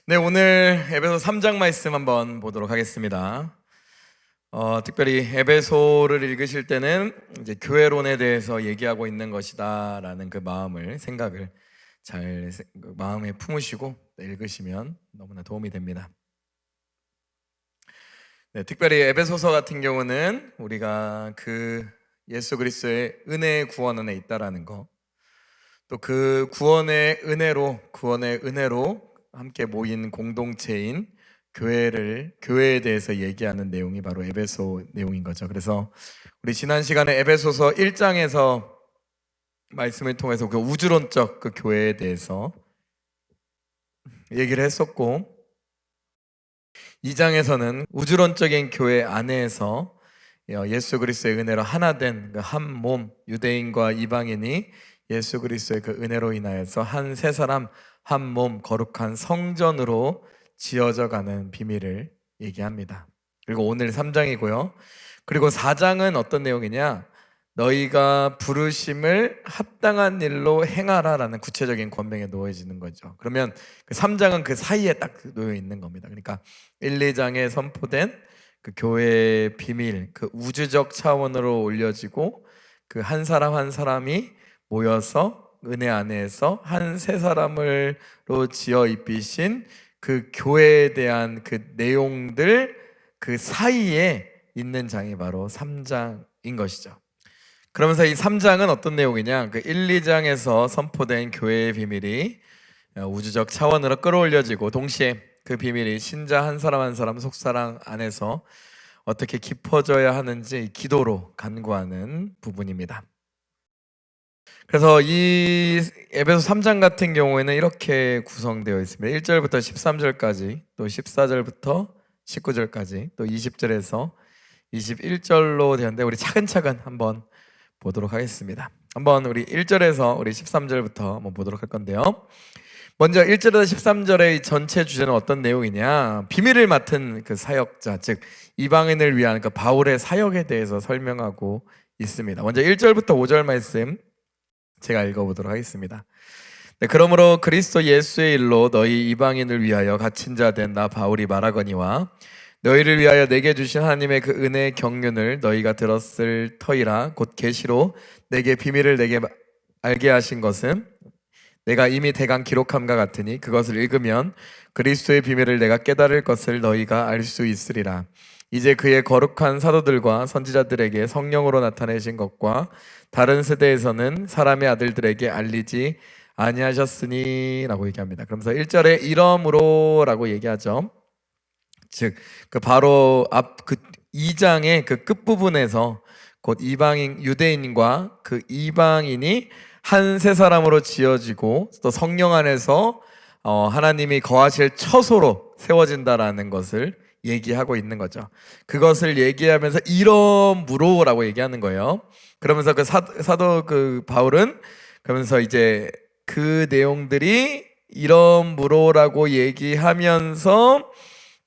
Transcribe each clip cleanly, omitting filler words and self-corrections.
네, 오늘 에베소 3장 말씀 한번 보도록 하겠습니다. 특별히 에베소를 읽으실 때는 이제 교회론에 대해서 얘기하고 있는 것이다라는 그 생각을 잘 마음에 품으시고 읽으시면 너무나 도움이 됩니다. 네, 특별히 에베소서 같은 경우는 우리가 그 예수 그리스도의 은혜의 구원 안에 있다라는 거, 또 그 구원의 은혜로 함께 모인 공동체인 교회에 대해서 얘기하는 내용이 바로 에베소 내용인 거죠. 그래서 우리 지난 시간에 에베소서 1장에서 말씀을 통해서 그 우주론적 그 교회에 대해서 얘기를 했었고, 2장에서는 우주론적인 교회 안에서 예수 그리스도의 은혜로 하나 된 그 한 몸, 유대인과 이방인이 예수 그리스도의 그 은혜로 인하여서 한 세 사람 한 몸 거룩한 성전으로 지어져 가는 비밀을 얘기합니다. 그리고 오늘 3장이고요. 그리고 4장은 어떤 내용이냐? 너희가 부르심을 합당한 일로 행하라라는 구체적인 권명에 놓여지는 거죠. 그러면 그 3장은 그 사이에 딱 놓여 있는 겁니다. 그러니까 1, 2장에 선포된 그 교회의 비밀, 그 우주적 차원으로 올려지고 그 한 사람 한 사람이 모여서 은혜 안에서 한 세 사람으로 지어 입히신 그 교회에 대한 그 내용들 그 사이에 있는 장이 바로 3장인 것이죠. 그러면서 이 3장은 어떤 내용이냐? 그 1, 2장에서 선포된 교회의 비밀이 우주적 차원으로 끌어올려지고 동시에 그 비밀이 신자 한 사람 한 사람 속사랑 안에서 어떻게 깊어져야 하는지 기도로 간구하는 부분입니다. 그래서 이 에베소 3장 같은 경우에는 이렇게 구성되어 있습니다. 1절부터 13절까지, 또 14절부터 19절까지, 또 20절에서 21절로 되는데 우리 차근차근 한번 보도록 하겠습니다. 한번 우리 1절에서 우리 13절부터 한번 보도록 할 건데요. 먼저 1절에서 13절의 전체 주제는 어떤 내용이냐? 비밀을 맡은 그 사역자, 즉 이방인을 위한 그 바울의 사역에 대해서 설명하고 있습니다. 먼저 1절부터 5절 말씀 제가 읽어보도록 하겠습니다. 네, 그러므로 그리스도 예수의 일로 너희 이방인을 위하여 갇힌 자 된 나 바울이 말하거니와 너희를 위하여 내게 주신 하나님의 그 은혜의 경륜을 너희가 들었을 터이라. 곧 계시로 내게 비밀을 내게 알게 하신 것은 내가 이미 대강 기록함과 같으니 그것을 읽으면 그리스도의 비밀을 내가 깨달을 것을 너희가 알 수 있으리라. 이제 그의 거룩한 사도들과 선지자들에게 성령으로 나타내신 것과 다른 세대에서는 사람의 아들들에게 알리지 아니하셨으니 라고 얘기합니다. 그러면서 1절에 이러므로 라고 얘기하죠. 즉 그 바로 앞 그 2장의 그 끝부분에서 곧 이방인 유대인과 그 이방인이 한 세 사람으로 지어지고 또 성령 안에서 하나님이 거하실 처소로 세워진다라는 것을 얘기하고 있는 거죠. 그것을 얘기하면서 이러므로라고 얘기하는 거예요. 그러면서 그 사도 그 바울은 그러면서 이제 그 내용들이 이러므로라고 얘기하면서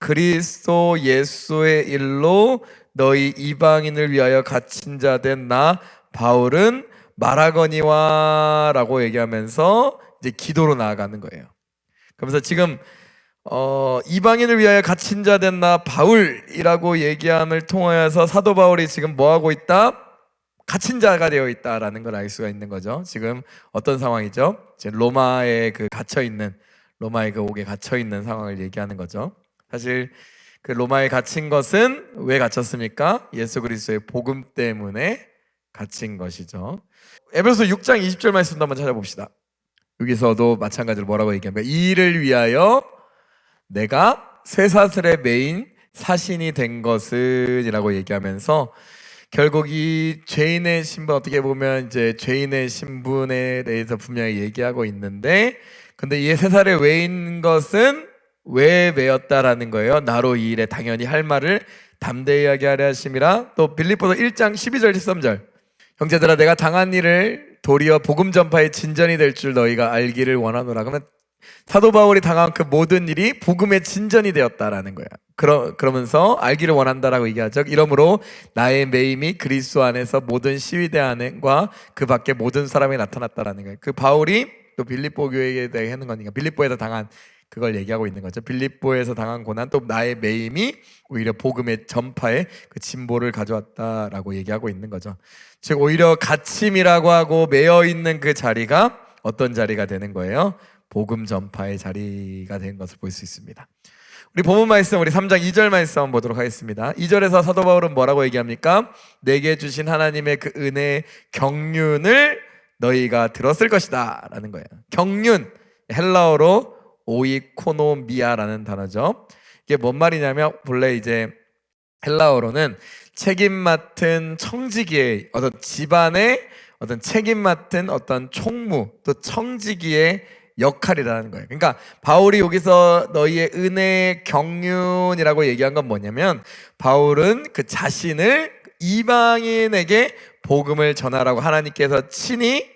그리스도 예수의 일로 너희 이방인을 위하여 갇힌 자 된 나 바울은 말하거니와 라고 얘기하면서 이제 기도로 나아가는 거예요. 그러면서 지금 이방인을 위하여 갇힌 자 된 나 바울이라고 얘기함을 통하여서 사도 바울이 지금 뭐 하고 있다? 갇힌 자가 되어 있다라는 걸 알 수가 있는 거죠. 지금 어떤 상황이죠? 지금 로마의 그 옥에 갇혀 있는 상황을 얘기하는 거죠. 사실 그 로마에 갇힌 것은 왜 갇혔습니까? 예수 그리스도의 복음 때문에 갇힌 것이죠. 에베소 6장 20절 말씀도 한번 찾아봅시다. 여기서도 마찬가지로 뭐라고 얘기합니까? 이 일을 위하여 내가 쇠사슬에 매인 사신이 된 것은이라고 얘기하면서 결국 이 죄인의 신분, 어떻게 보면 이제 죄인의 신분에 대해서 분명히 얘기하고 있는데, 근데 이 쇠사슬에 매인 것은 왜 매였다라는 거예요. 나로 이 일에 당연히 할 말을 담대히 하게 하려 하심이라. 또 빌립보서 1장 12절 13절 형제들아 내가 당한 일을 도리어 복음 전파의 진전이 될 줄 너희가 알기를 원하노라. 그러면 사도 바울이 당한 그 모든 일이 복음의 진전이 되었다라는 거야. 그러면서 알기를 원한다라고 얘기하죠. 이러므로 나의 매임이 그리스도 안에서 모든 시위대 안과 그 밖에 모든 사람이 나타났다라는 거예요. 그 바울이 또 빌립보 교회에 대해 하는 거니까 빌립보에서 당한 그걸 얘기하고 있는 거죠. 빌립보에서 당한 고난, 또 나의 매임이 오히려 복음의 전파에 그 진보를 가져왔다라고 얘기하고 있는 거죠. 즉 오히려 갇힘이라고 하고 매여 있는 그 자리가 어떤 자리가 되는 거예요? 복음 전파의 자리가 된 것을 볼 수 있습니다. 우리 본문 말씀, 우리 3장 2절 말씀 한번 보도록 하겠습니다. 2절에서 사도 바울은 뭐라고 얘기합니까? 내게 주신 하나님의 그 은혜의 경륜을 너희가 들었을 것이다 라는 거예요. 경륜, 헬라어로 오이코노미아라는 단어죠. 이게 뭔 말이냐면 본래 이제 헬라어로는 책임 맡은 청지기의 어떤 집안의 어떤 책임 맡은 어떤 총무, 또 청지기의 역할이라는 거예요. 그러니까 바울이 여기서 너희의 은혜의 경륜이라고 얘기한 건 뭐냐면, 바울은 그 자신을 이방인에게 복음을 전하라고 하나님께서 친히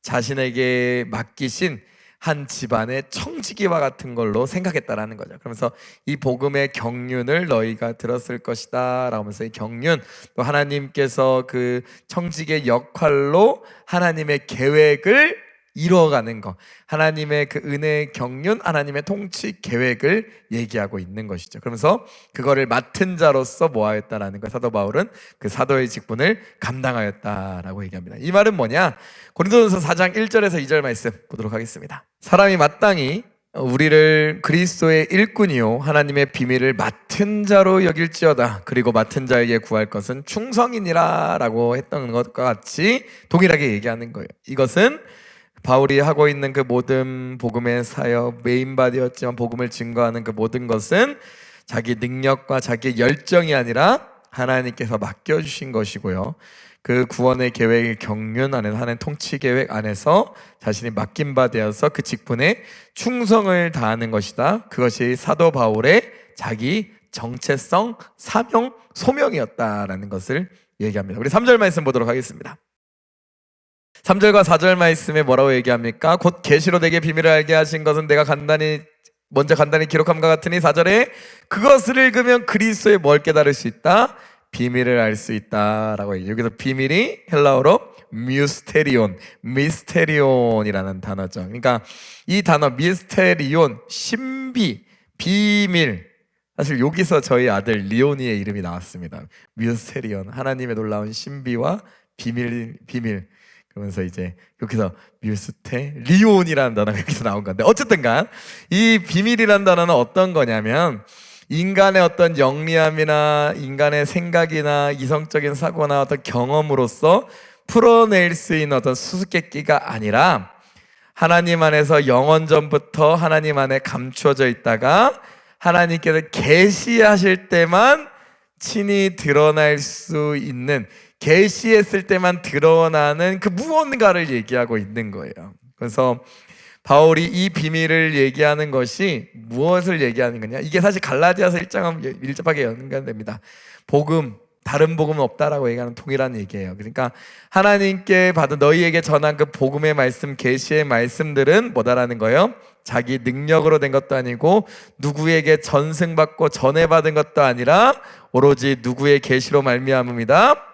자신에게 맡기신 한 집안의 청지기와 같은 걸로 생각했다라는 거죠. 그러면서 이 복음의 경륜을 너희가 들었을 것이다 라면서 이 경륜, 또 하나님께서 그 청지기의 역할로 하나님의 계획을 이루어가는 것, 하나님의 그 은혜의 경륜, 하나님의 통치 계획을 얘기하고 있는 것이죠. 그러면서 그거를 맡은 자로서 모아였다라는 것, 사도 바울은 그 사도의 직분을 감당하였다라고 얘기합니다. 이 말은 뭐냐? 고린도전서 4장 1절에서 2절 말씀 보도록 하겠습니다. 사람이 마땅히 우리를 그리스도의 일꾼이요 하나님의 비밀을 맡은 자로 여길지어다. 그리고 맡은 자에게 구할 것은 충성이니라 라고 했던 것과 같이 동일하게 얘기하는 거예요. 이것은 바울이 하고 있는 그 모든 복음의 사역, 메인바디였지만 복음을 증거하는 그 모든 것은 자기 능력과 자기 열정이 아니라 하나님께서 맡겨주신 것이고요, 그 구원의 계획의 경륜 안에서, 하나님 통치 계획 안에서 자신이 맡긴 바 되어서 그 직분에 충성을 다하는 것이다. 그것이 사도 바울의 자기 정체성, 사명, 소명이었다라는 것을 얘기합니다. 우리 3절 말씀 보도록 하겠습니다. 3절과 4절 말씀에 뭐라고 얘기합니까? 곧 계시로 내게 비밀을 알게 하신 것은 내가 먼저 간단히 기록함과 같으니 4절에 그것을 읽으면 그리스도의 뭘 깨달을 수 있다? 비밀을 알 수 있다 라고 얘기해요. 여기서 비밀이 헬라어로 미스테리온이라는 단어죠. 그러니까 이 단어 미스테리온, 신비, 비밀, 사실 여기서 저희 아들 리오니의 이름이 나왔습니다. 미스테리온, 하나님의 놀라운 신비와 비밀. 그러면서 이제 여기서 미스테리온이라는 단어가 여기서 나온 건데, 어쨌든간 이 비밀이라는 단어는 어떤 거냐면, 인간의 어떤 영리함이나 인간의 생각이나 이성적인 사고나 어떤 경험으로서 풀어낼 수 있는 어떤 수수께끼가 아니라 하나님 안에서 영원전부터 하나님 안에 감추어져 있다가 하나님께서 계시하실 때만 친히 드러날 수 있는, 계시했을 때만 드러나는 그 무언가를 얘기하고 있는 거예요. 그래서 바울이 이 비밀을 얘기하는 것이 무엇을 얘기하는 거냐? 이게 사실 갈라디아서 1장하고 밀접하게 연관됩니다. 복음, 다른 복음은 없다라고 얘기하는 동일한 얘기예요. 그러니까 하나님께 받은, 너희에게 전한 그 복음의 말씀, 계시의 말씀들은 뭐다라는 거예요? 자기 능력으로 된 것도 아니고 누구에게 전승받고 전해받은 것도 아니라 오로지 누구의 계시로 말미암음이다?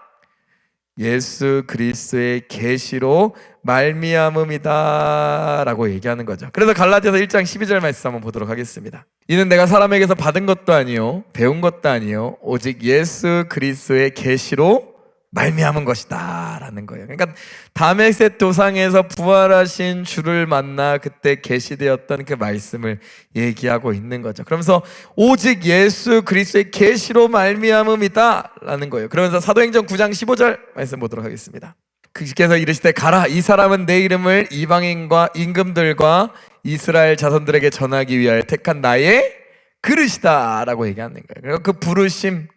예수 그리스도의 계시로 말미암음이다 라고 얘기하는 거죠. 그래서 갈라디아서 1장 12절 말씀 한번 보도록 하겠습니다. 이는 내가 사람에게서 받은 것도 아니요 배운 것도 아니요 오직 예수 그리스도의 계시로 말미암은 것이다 라는 거예요. 그러니까 다메섹 도상에서 부활하신 주를 만나 그때 계시되었던 그 말씀을 얘기하고 있는 거죠. 그러면서 오직 예수 그리스도의 계시로 말미암음이다 라는 거예요. 그러면서 사도행전 9장 15절 말씀 보도록 하겠습니다. 그께서 이르시되 가라, 이 사람은 내 이름을 이방인과 임금들과 이스라엘 자손들에게 전하기 위하여 택한 나의 그릇이다 라고 얘기하는 거예요. 그 부르심,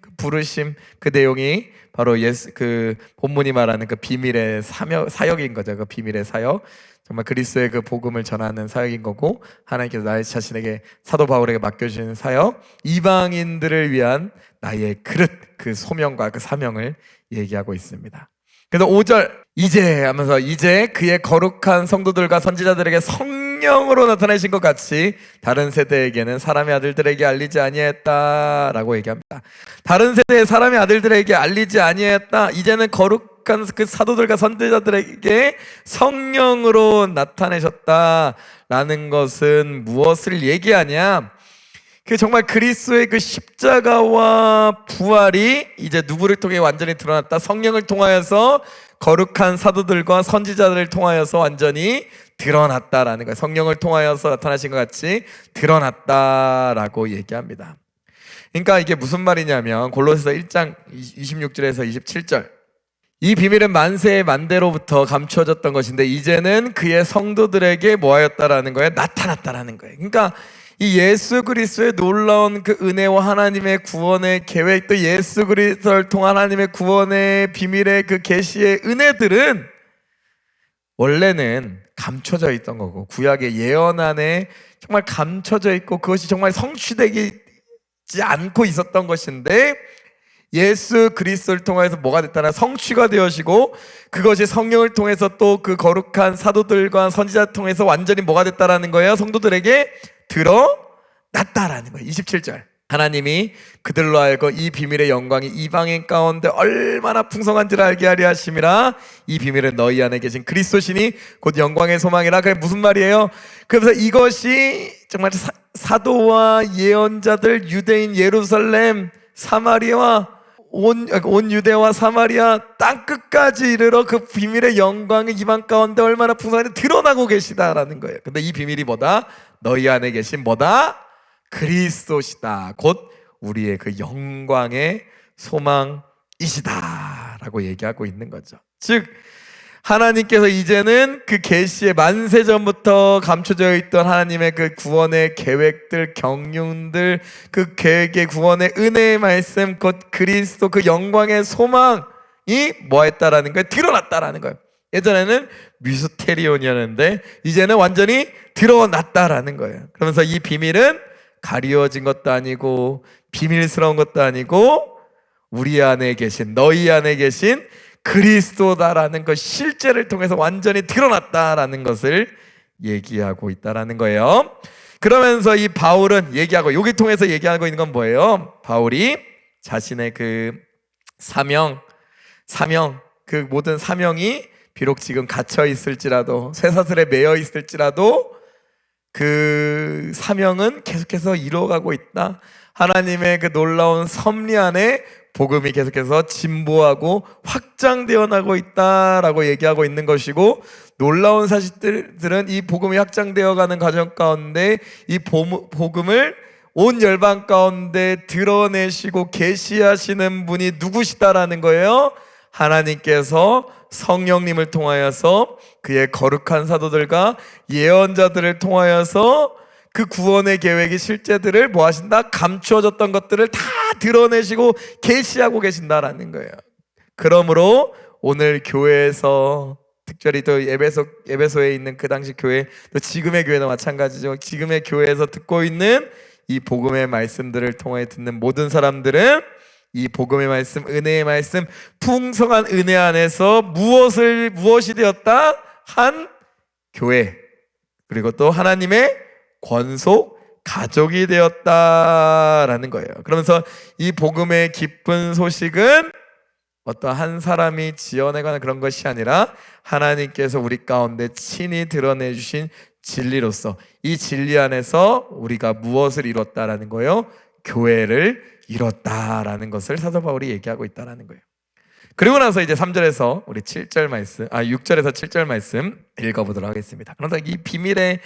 그 내용이 바로 그 본문이 말하는 그 비밀의 사역인 거죠. 그 비밀의 사역, 정말 그리스도의 그 복음을 전하는 사역인 거고, 하나님께서 나의 자신에게, 사도 바울에게 맡겨주시는 사역, 이방인들을 위한 나의 그릇, 그 소명과 그 사명을 얘기하고 있습니다. 그래서 5절 이제 하면서, 이제 그의 거룩한 성도들과 선지자들에게 성령으로 나타내신 것 같이 다른 세대에게는 사람의 아들들에게 알리지 아니했다라고 얘기합니다. 다른 세대의 사람의 아들들에게 알리지 아니했다. 이제는 거룩한 거룩한 그 사도들과 선지자들에게 성령으로 나타내셨다라는 것은 무엇을 얘기하냐? 그 정말 그리스도의 그 십자가와 부활이 이제 누구를 통해 완전히 드러났다. 성령을 통하여서 거룩한 사도들과 선지자들을 통하여서 완전히 드러났다라는 거예요. 성령을 통하여서 나타나신 것 같이 드러났다라고 얘기합니다. 그러니까 이게 무슨 말이냐면 골로새서 1장 26절에서 27절, 이 비밀은 만세의 만대로부터 감추어졌던 것인데 이제는 그의 성도들에게 뭐하였다라는 거예요? 나타났다라는 거예요. 그러니까 이 예수 그리스도의 놀라운 그 은혜와 하나님의 구원의 계획, 또 예수 그리스도를 통한 하나님의 구원의 비밀의 그 계시의 은혜들은 원래는 감춰져 있던 거고, 구약의 예언 안에 정말 감춰져 있고 그것이 정말 성취되지 않고 있었던 것인데, 예수 그리스도를 통해서 뭐가 됐다나 성취가 되어지고, 그것이 성령을 통해서 또 그 거룩한 사도들과 선지자 통해서 완전히 뭐가 됐다라는 거예요? 성도들에게 드러났다라는 거예요. 27절, 하나님이 그들로 하여금 이 비밀의 영광이 이방인 가운데 얼마나 풍성한지를 알게 하려 하심이라. 이 비밀은 너희 안에 계신 그리스도시니 곧 영광의 소망이라. 그게 무슨 말이에요? 그래서 이것이 정말 사도와 예언자들, 유대인, 예루살렘, 사마리아, 온 유대와 사마리아 땅끝까지 이르러 그 비밀의 영광이 이방 가운데 얼마나 풍성한지 드러나고 계시다라는 거예요. 근데 이 비밀이 뭐다? 너희 안에 계신 뭐다? 그리스도시다. 곧 우리의 그 영광의 소망이시다 라고 얘기하고 있는 거죠. 즉 하나님께서 이제는 그 계시의 만세전부터 감춰져 있던 하나님의 그 구원의 계획들, 경륜들, 그 계획의 구원의 은혜의 말씀, 곧 그리스도 그 영광의 소망이 뭐했다라는 거예요? 드러났다라는 거예요. 예전에는 미스테리온이었는데 이제는 완전히 드러났다라는 거예요. 그러면서 이 비밀은 가리워진 것도 아니고 비밀스러운 것도 아니고 우리 안에 계신, 너희 안에 계신 그리스도다라는 것, 실제를 통해서 완전히 드러났다라는 것을 얘기하고 있다라는 거예요. 그러면서 이 바울은 얘기하고, 여기 통해서 얘기하고 있는 건 뭐예요? 바울이 자신의 그 사명, 그 모든 사명이 비록 지금 갇혀 있을지라도, 쇠사슬에 매여 있을지라도 그 사명은 계속해서 이루어가고 있다. 하나님의 그 놀라운 섭리 안에 복음이 계속해서 진보하고 확장되어 나고 있다라고 얘기하고 있는 것이고, 놀라운 사실들은 이 복음이 확장되어 가는 과정 가운데 이 복음을 온 열방 가운데 드러내시고 계시하시는 분이 누구시다라는 거예요? 하나님께서 성령님을 통하여서 그의 거룩한 사도들과 예언자들을 통하여서 그 구원의 계획의 실제들을 뭐 하신다? 감추어졌던 것들을 다 드러내시고 계시하고 계신다라는 거예요. 그러므로 오늘 교회에서, 특별히 또 에베소에 있는 그 당시 교회, 또 지금의 교회도 마찬가지죠. 지금의 교회에서 듣고 있는 이 복음의 말씀들을 통해 듣는 모든 사람들은 이 복음의 말씀, 은혜의 말씀, 풍성한 은혜 안에서 무엇이 되었다? 한 교회, 그리고 또 하나님의 권속 가족이 되었다라는 거예요. 그러면서 이 복음의 기쁜 소식은 어떤 한 사람이 지어내가는 그런 것이 아니라 하나님께서 우리 가운데 친히 드러내 주신 진리로서, 이 진리 안에서 우리가 무엇을 이뤘다라는 거예요? 교회를 이뤘다라는 것을 사도 바울이 얘기하고 있다라는 거예요. 그리고 나서 이제 3절에서 우리 7절 말씀, 6절에서 7절 말씀 읽어보도록 하겠습니다. 그런데 이 비밀의,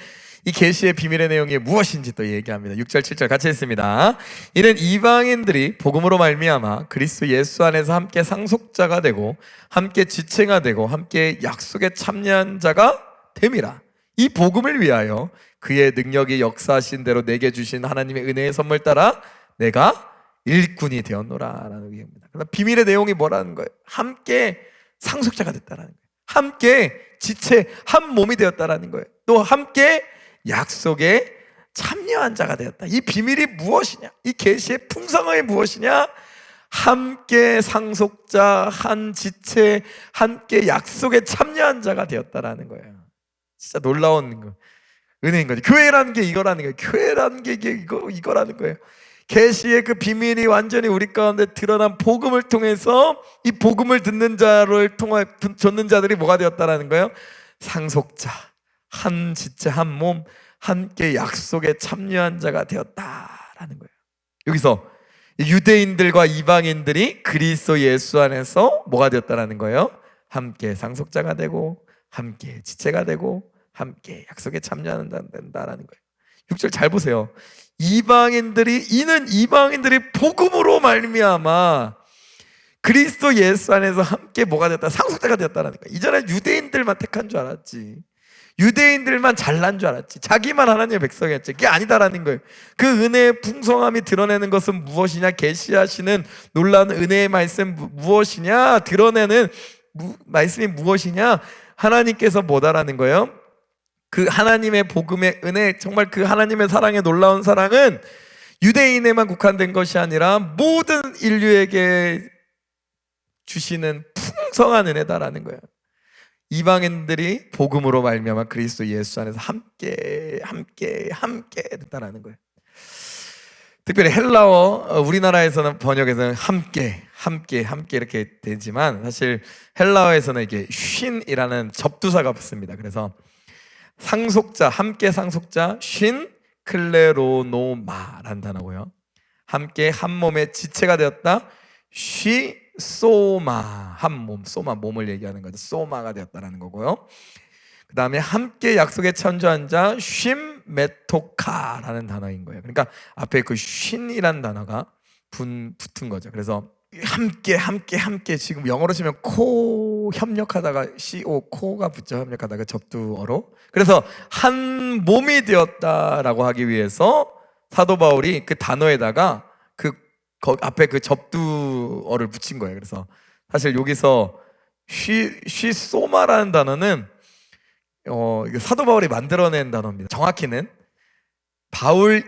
이 계시의 비밀의 내용이 무엇인지 또 얘기합니다. 6절 7절 같이 읽습니다. 이는 이방인들이 복음으로 말미암아 그리스도 예수 안에서 함께 상속자가 되고 함께 지체가 되고 함께 약속에 참여한 자가 됨이라. 이 복음을 위하여 그의 능력이 역사하신 대로 내게 주신 하나님의 은혜의 선물 따라 내가 일꾼이 되었노라라는 얘기입니다. 그러나 비밀의 내용이 뭐라는 거예요? 함께 상속자가 됐다라는 거예요. 함께 지체, 한 몸이 되었다라는 거예요. 또 함께 약속에 참여한 자가 되었다. 이 비밀이 무엇이냐? 이 계시의 풍성함이 무엇이냐? 함께 상속자, 한 지체, 함께 약속에 참여한 자가 되었다라는 거예요. 진짜 놀라운 거, 은혜인 거죠. 교회라는 게 이거라는 거예요. 교회라는 게 이거라는 거예요. 계시의 그 비밀이 완전히 우리 가운데 드러난 복음을 통해서 이 복음을 듣는 자들이 뭐가 되었다라는 거예요? 상속자, 한 지체 한 몸, 함께 약속에 참여한 자가 되었다라는 거예요. 여기서 유대인들과 이방인들이 그리스도 예수 안에서 뭐가 되었다라는 거예요? 함께 상속자가 되고 함께 지체가 되고 함께 약속에 참여한다라는 거예요. 6절 잘 보세요. 이방인들이 복음으로 말미암아 그리스도 예수 안에서 함께 뭐가 됐다? 상속자가 되었다는 거예요. 이전에 유대인들만 택한 줄 알았지, 유대인들만 잘난 줄 알았지, 자기만 하나님의 백성이었지. 그게 아니다라는 거예요. 그 은혜의 풍성함이 드러내는 것은 무엇이냐? 계시하시는 놀라운 은혜의 말씀 무엇이냐? 드러내는 말씀이 무엇이냐? 하나님께서 뭐다라는 거예요? 그 하나님의 복음의 은혜, 정말 그 하나님의 사랑의 놀라운 사랑은 유대인에만 국한된 것이 아니라 모든 인류에게 주시는 풍성한 은혜다라는 거예요. 이방인들이 복음으로 말미암아 그리스도 예수 안에서 함께 된다라는 거예요. 특별히 헬라어, 우리나라에서는 번역에서는 함께 이렇게 되지만 사실 헬라어에서는 이게 쉰이라는 접두사가 붙습니다. 그래서 상속자, 함께 상속자, 쉰 클레로노마라는 단어고요. 함께 한 몸의 지체가 되었다. 쉬 소마, 한 몸, 소마 몸을 얘기하는 거죠. 소마가 되었다라는 거고요. 그 다음에 함께 약속에 참여한 자, 쉼 메토카라는 단어인 거예요. 그러니까 앞에 그 쉰이라는 단어가 붙은 거죠. 그래서 함께 지금 영어로 치면 코 협력하다가 코가 붙죠. 협력하다가 접두어로. 그래서 한 몸이 되었다라고 하기 위해서 사도 바울이 그 단어에다가 앞에 그 접두어를 붙인 거예요. 그래서 사실 여기서 쉬소마라는 단어는 사도 바울이 만들어낸 단어입니다. 정확히는 바울이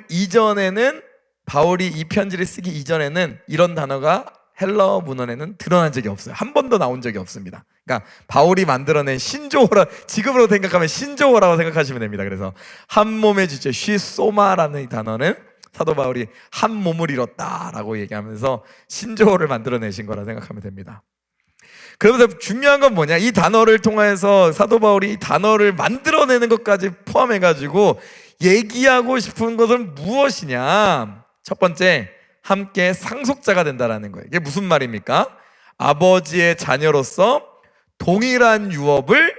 이 편지를 쓰기 이전에는 이런 단어가 헬라어 문헌에는 드러난 적이 없어요. 한 번도 나온 적이 없습니다. 그러니까 바울이 만들어낸 신조어라, 지금으로 생각하면 신조어라고 생각하시면 됩니다. 그래서 한 몸의 주체 쉬소마라는 이 단어는 사도 바울이 한 몸을 이뤘다라고 얘기하면서 신조어를 만들어내신 거라 생각하면 됩니다. 그러면서 중요한 건 뭐냐? 이 단어를 통해서 사도 바울이 이 단어를 만들어내는 것까지 포함해가지고 얘기하고 싶은 것은 무엇이냐? 첫 번째, 함께 상속자가 된다라는 거예요. 이게 무슨 말입니까? 아버지의 자녀로서 동일한 유업을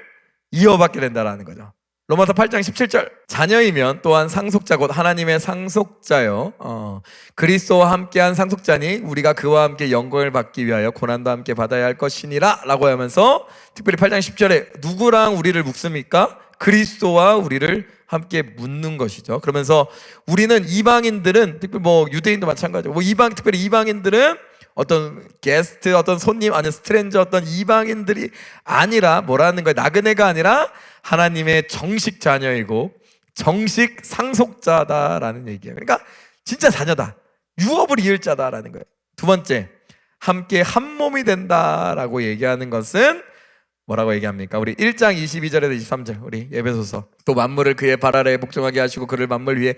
이어받게 된다라는 거죠. 로마서 8장 17절, 자녀이면 또한 상속자 곧 하나님의 상속자요, 그리스도와 함께한 상속자니 우리가 그와 함께 영광을 받기 위하여 고난도 함께 받아야 할 것이니라 라고 하면서 특별히 8장 10절에 누구랑 우리를 묶습니까? 그리스도와 우리를 함께 묻는 것이죠. 그러면서 우리는 이방인들은, 특별히 유대인도 마찬가지고, 특별히 이방인들은 어떤 게스트, 어떤 손님, 아니 스트레인저, 어떤 이방인들이 아니라 뭐라는 거예요? 나그네가 아니라 하나님의 정식 자녀이고 정식 상속자다라는 얘기예요. 그러니까 진짜 자녀다, 유업을 이을 자다라는 거예요. 두 번째, 함께 한 몸이 된다라고 얘기하는 것은 뭐라고 얘기합니까? 우리 1장 22절에서 23절, 우리 에베소서. 또 만물을 그의 발 아래에 복종하게 하시고 그를 만물 위에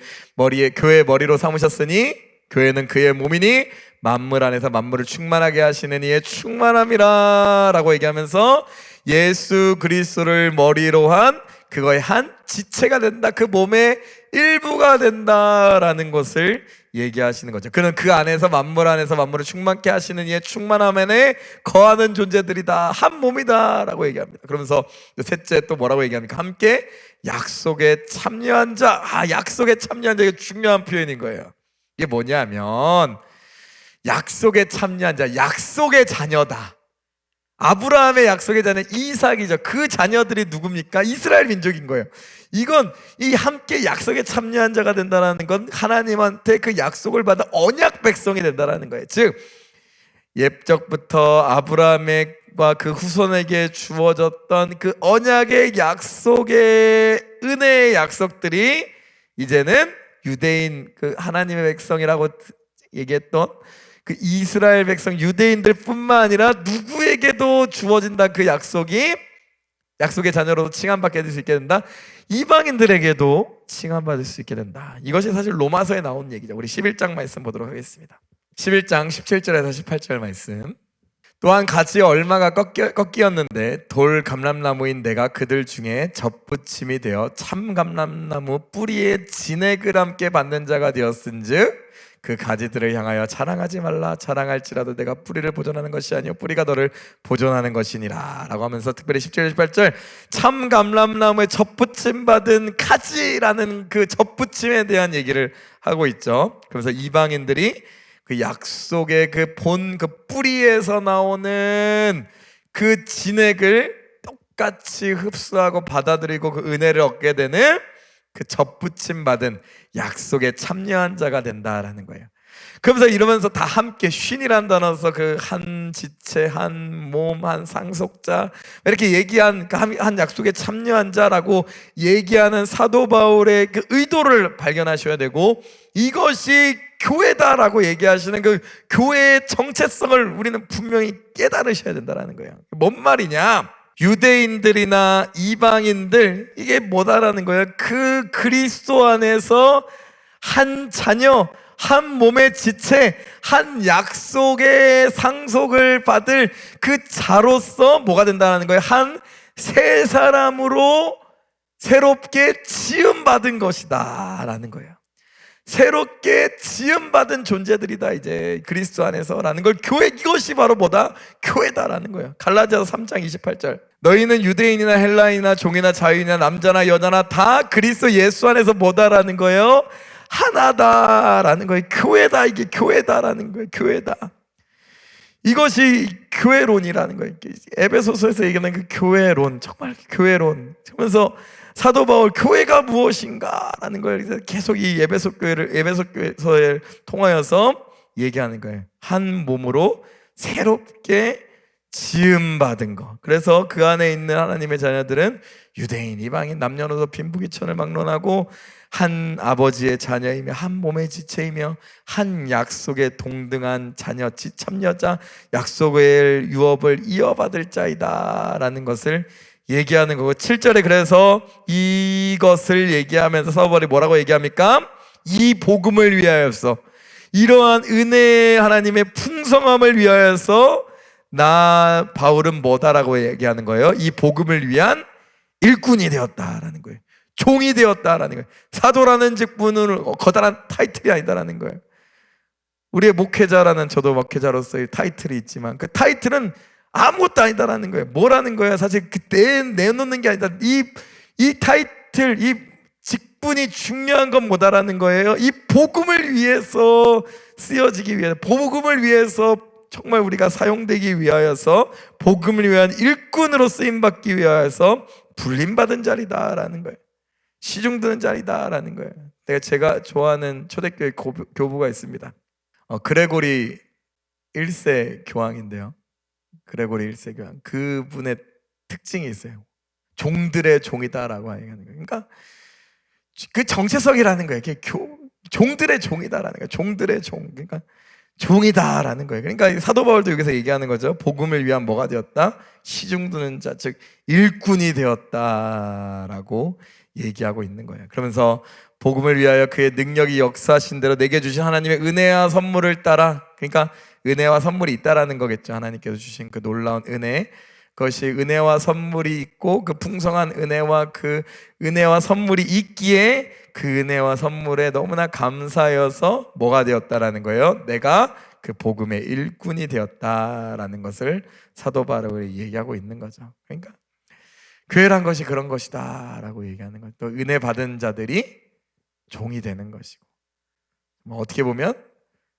교회의 머리로 삼으셨으니 교회는 그의 몸이니 만물 안에서 만물을 충만하게 하시는 이의 충만함이라 라고 얘기하면서 예수 그리스도를 머리로 한 그거의 한 지체가 된다, 그 몸의 일부가 된다라는 것을 얘기하시는 거죠. 그는 그 안에서 만물을 충만케 하시는 이의 충만함 안에 거하는 존재들이다, 한 몸이다 라고 얘기합니다. 그러면서 셋째 또 뭐라고 얘기합니까? 함께 약속에 참여한 자. 약속에 참여한 자, 이게 중요한 표현인 거예요. 이게 뭐냐면 약속에 참여한 자, 약속의 자녀다. 아브라함의 약속의 자녀 이삭이죠. 그 자녀들이 누굽니까? 이스라엘 민족인 거예요. 이건 이 함께 약속에 참여한 자가 된다는 건 하나님한테 그 약속을 받은 언약 백성이 된다는 거예요. 즉 옛적부터 아브라함과 그 후손에게 주어졌던 그 언약의 약속의 은혜의 약속들이 이제는 유대인, 그 하나님의 백성이라고 얘기했던 그 이스라엘 백성 유대인들 뿐만 아니라 누구에게도 주어진다. 그 약속이 약속의 자녀로도 칭함받게 될 수 있게 된다. 이방인들에게도 칭함받을 수 있게 된다. 이것이 사실 로마서에 나온 얘기죠. 우리 11장 말씀 보도록 하겠습니다. 11장 17절에서 18절 말씀. 또한 같이 얼마가 꺾이었는데 돌 감람나무인 내가 그들 중에 접붙임이 되어 참 감람나무 뿌리에 진액을 함께 받는 자가 되었은즉 그 가지들을 향하여 자랑하지 말라. 자랑할지라도 내가 뿌리를 보존하는 것이 아니요 뿌리가 너를 보존하는 것이니라 라고 하면서 특별히 17절 18절 참 감람나무에 접붙임 받은 가지라는 그 접붙임에 대한 얘기를 하고 있죠. 그래서 이방인들이 그 약속의 그 본 그 뿌리에서 나오는 그 진액을 똑같이 흡수하고 받아들이고 그 은혜를 얻게 되는 그 접붙임 받은 약속에 참여한 자가 된다라는 거예요. 그러면서 이러면서 다 함께 쉰이란 단어 써서 그 한 지체, 한 몸, 한 상속자 이렇게 얘기한 그 한 약속에 참여한 자라고 얘기하는 사도 바울의 그 의도를 발견하셔야 되고, 이것이 교회다라고 얘기하시는 그 교회의 정체성을 우리는 분명히 깨달으셔야 된다는 거예요. 뭔 말이냐? 유대인들이나 이방인들, 이게 뭐다라는 거예요? 그 그리스도 안에서 한 자녀, 한 몸의 지체, 한 약속의 상속을 받을 그 자로서 뭐가 된다는 거예요? 한 새 사람으로 새롭게 지음받은 것이다 라는 거예요. 새롭게 지음받은 존재들이다 이제 그리스도 안에서라는 걸, 교회, 이것이 바로 뭐다? 교회다라는 거예요. 갈라디아서 3장 28절 너희는 유대인이나 헬라인이나 종이나 자유인이나 남자나 여자나 다 그리스도 예수 안에서 뭐다라는 거예요? 하나다라는 거예요. 교회다, 이게 교회다라는 거예요. 교회다, 이것이 교회론이라는 거예요. 에베소서에서 얘기하는 그 교회론, 정말 교회론. 그러면서 사도 바울 교회가 무엇인가라는 걸 계속 이 에베소 교회서를 통하여서 얘기하는 거예요. 한 몸으로 새롭게 지음받은 거. 그래서 그 안에 있는 하나님의 자녀들은 유대인, 이방인, 남녀노소, 빈부귀천을 막론하고 한 아버지의 자녀이며 한 몸의 지체이며 한 약속에 동등한 자녀, 참여자, 약속의 유업을 이어받을 자이다 라는 것을 얘기하는 거고, 7절에 그래서 이것을 얘기하면서 서버리 뭐라고 얘기합니까? 이 복음을 위하여서, 이러한 은혜 하나님의 풍성함을 위하여서 나 바울은 뭐다라고 얘기하는 거예요? 이 복음을 위한 일꾼이 되었다라는 거예요. 종이 되었다라는 거예요. 사도라는 직분은 거다란 타이틀이 아니다라는 거예요. 우리의 목회자라는, 저도 목회자로서의 타이틀이 있지만 그 타이틀은 아무것도 아니다라는 거예요. 뭐라는 거예요? 사실 그때 내놓는 게 아니다. 이 타이틀, 이 직분이 중요한 건 뭐다라는 거예요? 이 복음을 위해서 쓰여지기 위해, 복음을 위해서 정말 우리가 사용되기 위하여서, 복음을 위한 일꾼으로 쓰임받기 위하여서 불림받은 자리다라는 거예요. 시중드는 자리다라는 거예요. 제가 좋아하는 초대교회 교부가 있습니다. 그레고리 1세 교황인데요. 그레고리 1세 교황, 그분의 특징이 있어요. 종들의 종이다라고 하는 거예요. 그러니까 그 정체성이라는 거예요. 종들의 종이다라는 거예요. 종들의 종, 그러니까 종이다라는 거예요. 그러니까 사도 바울도 여기서 얘기하는 거죠. 복음을 위한 뭐가 되었다? 시중드는 자, 즉 일꾼이 되었다라고 얘기하고 있는 거예요. 그러면서 복음을 위하여 그의 능력이 역사하신 대로 내게 주신 하나님의 은혜와 선물을 따라, 그러니까 은혜와 선물이 있다라는 거겠죠. 하나님께서 주신 그 놀라운 은혜, 그것이 은혜와 선물이 있고, 그 풍성한 은혜와 그 은혜와 선물이 있기에 그 은혜와 선물에 너무나 감사하여서 뭐가 되었다라는 거예요? 내가 그 복음의 일꾼이 되었다라는 것을 사도 바울이 얘기하고 있는 거죠. 그러니까 교회란 것이 그런 것이다 라고 얘기하는 거예요. 또 은혜 받은 자들이 종이 되는 것이고, 어떻게 보면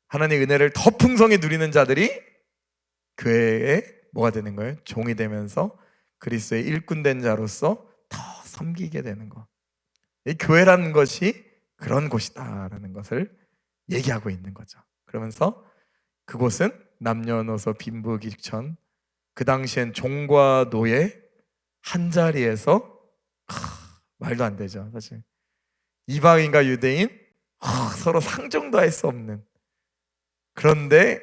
하나님의 은혜를 더 풍성히 누리는 자들이 교회에 뭐가 되는 거예요? 종이 되면서 그리스도의 일꾼 된 자로서 더 섬기게 되는 것. 이 교회라는 것이 그런 곳이다 라는 것을 얘기하고 있는 거죠. 그러면서 그곳은 남녀노소 빈부귀천, 그 당시엔 종과 노예 한 자리에서, 말도 안 되죠 사실. 이방인과 유대인 서로 상종도 할 수 없는, 그런데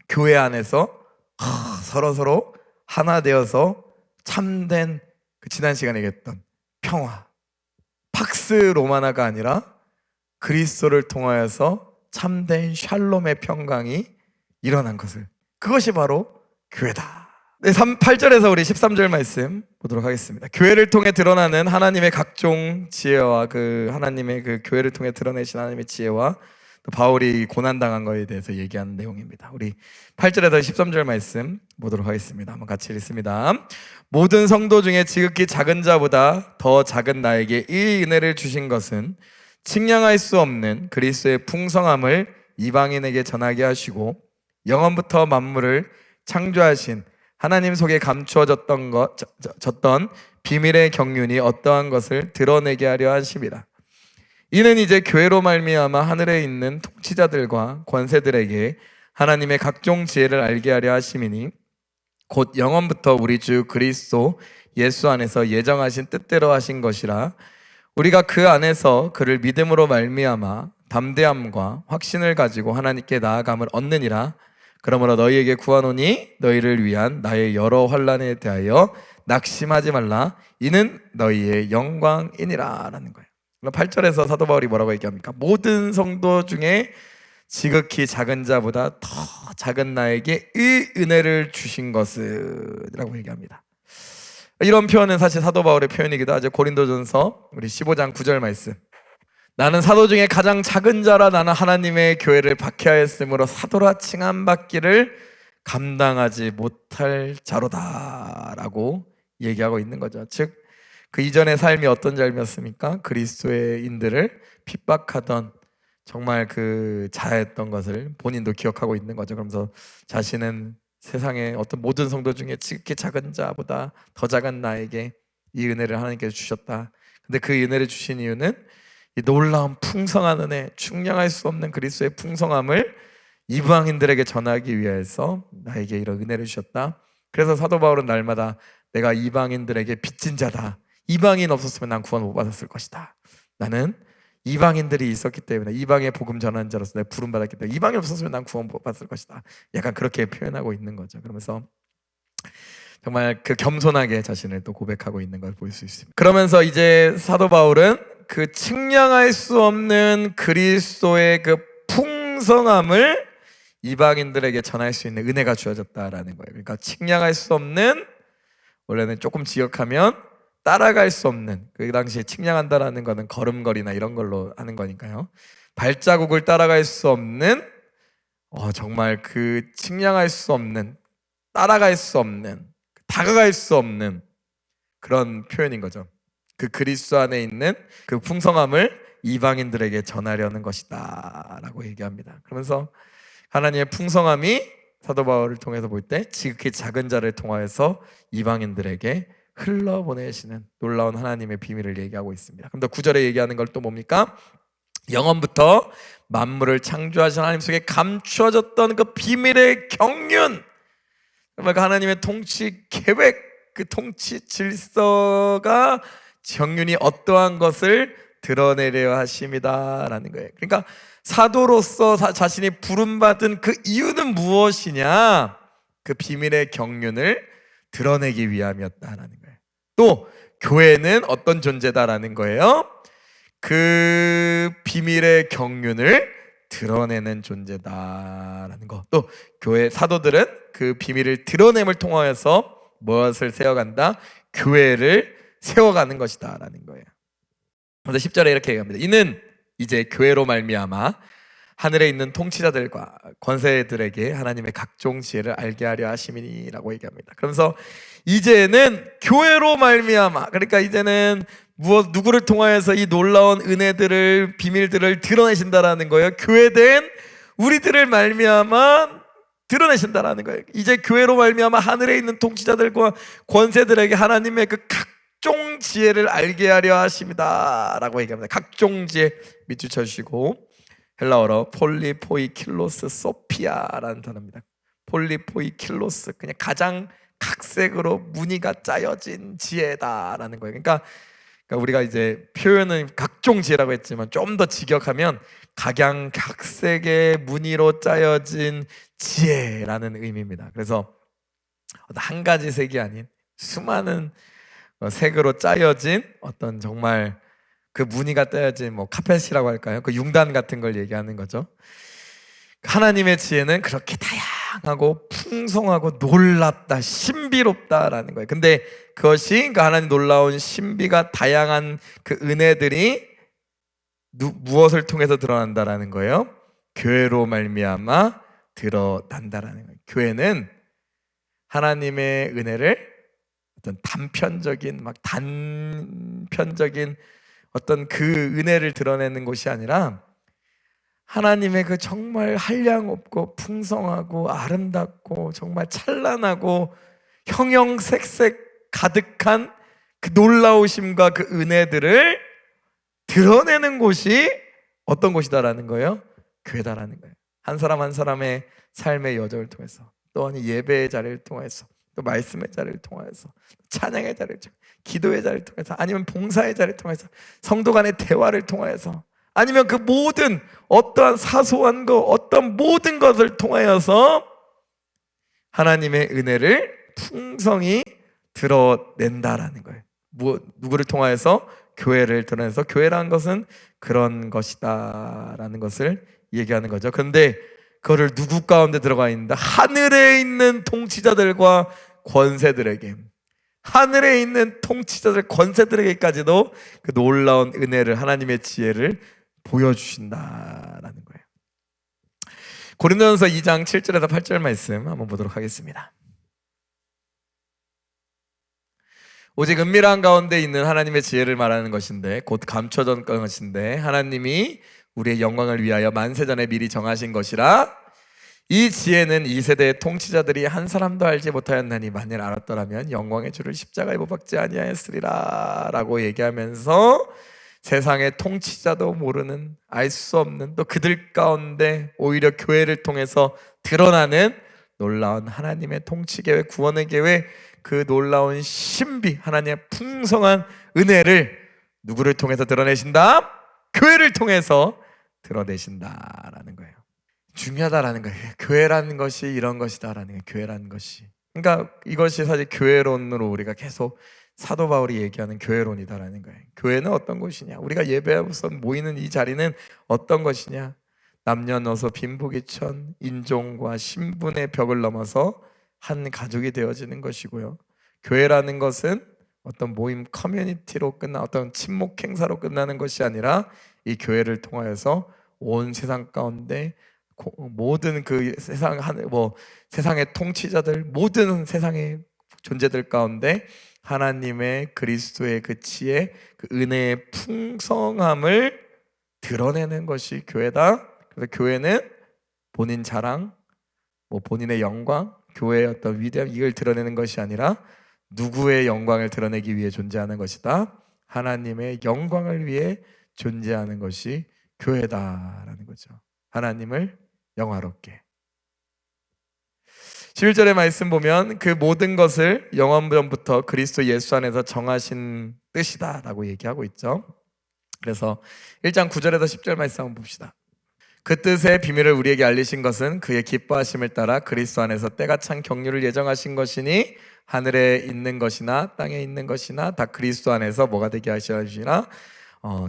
교회 안에서 서로 하나 되어서 참된 그 지난 시간에 얘기했던 평화, 팍스 로마나가 아니라 그리스도를 통하여서 참된 샬롬의 평강이 일어난 것을, 그것이 바로 교회다. 네, 8절에서 우리 13절 말씀 보도록 하겠습니다. 교회를 통해 드러나는 하나님의 각종 지혜와 그 하나님의 그 교회를 통해 드러내신 하나님의 지혜와 또 바울이 고난당한 것에 대해서 얘기하는 내용입니다. 우리 8절에서 13절 말씀 보도록 하겠습니다. 한번 같이 읽습니다. 모든 성도 중에 지극히 작은 자보다 더 작은 나에게 이 은혜를 주신 것은 측량할 수 없는 그리스도의 풍성함을 이방인에게 전하게 하시고 영원부터 만물을 창조하신 하나님 속에 감추어졌던 비밀의 경륜이 어떠한 것을 드러내게 하려 하심이라. 이는 이제 교회로 말미암아 하늘에 있는 통치자들과 권세들에게 하나님의 각종 지혜를 알게 하려 하심이니 곧 영원부터 우리 주 그리스도 예수 안에서 예정하신 뜻대로 하신 것이라. 우리가 그 안에서 그를 믿음으로 말미암아 담대함과 확신을 가지고 하나님께 나아감을 얻느니라. 그러므로 너희에게 구하노니 너희를 위한 나의 여러 환난에 대하여 낙심하지 말라. 이는 너희의 영광이니라 라는 거예요. 8절에서 사도 바울이 뭐라고 얘기합니까? 모든 성도 중에 지극히 작은 자보다 더 작은 나에게 이 은혜를 주신 것을 라고 얘기합니다. 이런 표현은 사실 사도 바울의 표현이기도 하죠. 고린도전서 우리 15장 9절 말씀. 나는 사도 중에 가장 작은 자라 나는 하나님의 교회를 박해하였으므로 사도라 칭함받기를 감당하지 못할 자로다 라고 얘기하고 있는 거죠. 즉 그 이전의 삶이 어떤 삶이었습니까? 그리스도인들을 핍박하던 정말 그 자했던 것을 본인도 기억하고 있는 거죠. 그러면서 자신은 세상의 어떤 모든 성도 중에 지극히 작은 자보다 더 작은 나에게 이 은혜를 하나님께서 주셨다. 근데 그 은혜를 주신 이유는 이 놀라운 풍성한 은혜, 측량할 수 없는 그리스도의 풍성함을 이방인들에게 전하기 위해서 나에게 이런 은혜를 주셨다. 그래서 사도 바울은 날마다 내가 이방인들에게 빚진 자다. 이방인 없었으면 난 구원 못 받았을 것이다. 나는 이방인들이 있었기 때문에, 이방의 복음 전하는 자로서 내가 부름받았기 때문에 이방인 없었으면 난 구원 못 받았을 것이다. 약간 그렇게 표현하고 있는 거죠. 그러면서 정말 그 겸손하게 자신을 또 고백하고 있는 걸 볼 수 있습니다. 그러면서 이제 사도 바울은 그 측량할 수 없는 그리스도의 그 풍성함을 이방인들에게 전할 수 있는 은혜가 주어졌다라는 거예요. 그러니까 측량할 수 없는, 원래는 조금 지역하면 따라갈 수 없는, 그 당시에 측량한다라는 거는 걸음걸이나 이런 걸로 하는 거니까요. 발자국을 따라갈 수 없는, 정말 그 측량할 수 없는, 따라갈 수 없는, 다가갈 수 없는 그런 표현인 거죠. 그 그리스도 안에 있는 그 풍성함을 이방인들에게 전하려는 것이다 라고 얘기합니다. 그러면서 하나님의 풍성함이 사도 바울을 통해서 볼 때 지극히 작은 자를 통하여서 이방인들에게 흘러보내시는 놀라운 하나님의 비밀을 얘기하고 있습니다. 그럼 더 9절에 얘기하는 걸 또 뭡니까? 영원부터 만물을 창조하신 하나님 속에 감추어졌던 그 비밀의 경륜, 정말 그 하나님의 통치 계획, 그 통치 질서가 경륜이 어떠한 것을 드러내려 하심이다 라는 거예요. 그러니까 사도로서 자신이 부름받은 그 이유는 무엇이냐? 그 비밀의 경륜을 드러내기 위함이었다라는 거예요. 또 교회는 어떤 존재다라는 거예요? 그 비밀의 경륜을 드러내는 존재다라는 거. 또 교회 사도들은 그 비밀을 드러냄을 통하여서 무엇을 세워간다? 교회를 세워가는 것이다 라는 거예요. 그래서 10절에 이렇게 얘기합니다. 이는 이제 교회로 말미암아 하늘에 있는 통치자들과 권세들에게 하나님의 각종 지혜를 알게 하려 하심이니라고 얘기합니다. 그러면서 이제는 교회로 말미암아, 그러니까 이제는 누구를 통하여서 이 놀라운 은혜들을, 비밀들을 드러내신다라는 거예요. 교회된 우리들을 말미암아 드러내신다라는 거예요. 이제 교회로 말미암아 하늘에 있는 통치자들과 권세들에게 하나님의 그 각종 지혜를 알게 하려 하십니다 라고 얘기합니다. 각종 지혜 밑줄 쳐주시고, 헬라어로 폴리포이킬로스 소피아라는 단어입니다. 폴리포이킬로스, 그냥 가장 각색으로 무늬가 짜여진 지혜다라는 거예요. 그러니까 우리가 이제 표현은 각종 지혜라고 했지만 좀 더 직역하면 각양각색의 무늬로 짜여진 지혜라는 의미입니다. 그래서 한 가지 색이 아닌 수많은 색으로 짜여진 어떤 정말 그 무늬가 떼어진 뭐 카펫이라고 할까요? 그 융단 같은 걸 얘기하는 거죠. 하나님의 지혜는 그렇게 다양하고 풍성하고 놀랍다, 신비롭다라는 거예요. 근데 그것이 그 하나님 놀라운 신비가 다양한 그 은혜들이 무엇을 통해서 드러난다라는 거예요? 교회로 말미암아 드러난다라는 거예요. 교회는 하나님의 은혜를 어떤 단편적인 어떤 그 은혜를 드러내는 곳이 아니라 하나님의 그 정말 한량없고 풍성하고 아름답고 정말 찬란하고 형형색색 가득한 그 놀라우심과 그 은혜들을 드러내는 곳이 어떤 곳이다라는 거예요? 교회다라는 거예요. 한 사람 한 사람의 삶의 여정을 통해서, 또한 예배의 자리를 통해서, 또 말씀의 자리를 통해서, 찬양의 자리를 통해서, 기도의 자리를 통해서, 아니면 봉사의 자리를 통해서, 성도 간의 대화를 통해서, 아니면 그 모든 어떠한 사소한 것, 어떤 모든 것을 통하여서 하나님의 은혜를 풍성히 드러낸다라는 거예요. 누구를 통하여서? 교회를 드러내서, 교회라는 것은 그런 것이다라는 것을 얘기하는 거죠. 그런데 그거를 누구 가운데 들어가 있는다? 하늘에 있는 통치자들과 권세들에게, 하늘에 있는 통치자들 권세들에게까지도 그 놀라운 은혜를, 하나님의 지혜를 보여주신다라는 거예요. 고린도전서 2장 7절에서 8절 말씀 한번 보도록 하겠습니다. 오직 은밀한 가운데 있는 하나님의 지혜를 말하는 것인데, 곧 감춰진 것인데, 하나님이 우리의 영광을 위하여 만세전에 미리 정하신 것이라. 이 지혜는 이 세대의 통치자들이 한 사람도 알지 못하였나니 만일 알았더라면 영광의 주를 십자가에 못 박지 아니하였으리라 라고 얘기하면서 세상의 통치자도 모르는, 알 수 없는, 또 그들 가운데 오히려 교회를 통해서 드러나는 놀라운 하나님의 통치 계획, 구원의 계획, 그 놀라운 신비, 하나님의 풍성한 은혜를 누구를 통해서 드러내신다? 교회를 통해서 드러내신다라는 거예요. 중요하다라는 거예요. 교회라는 것이 이런 것이다라는 거예요. 교회라는 것이. 그러니까 이것이 사실 교회론으로 우리가 계속 사도 바울이 얘기하는 교회론이다라는 거예요. 교회는 어떤 곳이냐? 우리가 예배하고서 모이는 이 자리는 어떤 것이냐? 남녀노소 빈부귀천 인종과 신분의 벽을 넘어서 한 가족이 되어지는 것이고요. 교회라는 것은 어떤 모임 커뮤니티로 어떤 친목 행사로 끝나는 것이 아니라 이 교회를 통하여서 온 세상 가운데 모든 그 세상의 통치자들, 모든 세상의 존재들 가운데 하나님의 그리스도의 그 지혜, 그 은혜의 풍성함을 드러내는 것이 교회다. 그래서 교회는 본인 자랑, 본인의 영광, 교회의 어떤 위대함, 이걸 드러내는 것이 아니라 누구의 영광을 드러내기 위해 존재하는 것이다. 하나님의 영광을 위해 존재하는 것이 교회다라는 거죠. 하나님을 영화롭게. 11절의 말씀 보면 그 모든 것을 영원전부터 그리스도 예수 안에서 정하신 뜻이다 라고 얘기하고 있죠. 그래서 1장 9절에서 10절 말씀 한번 봅시다. 그 뜻의 비밀을 우리에게 알리신 것은 그의 기뻐하심을 따라 그리스도 안에서 때가 찬 경륜을 예정하신 것이니 하늘에 있는 것이나 땅에 있는 것이나 다 그리스도 안에서 뭐가 되게 하시나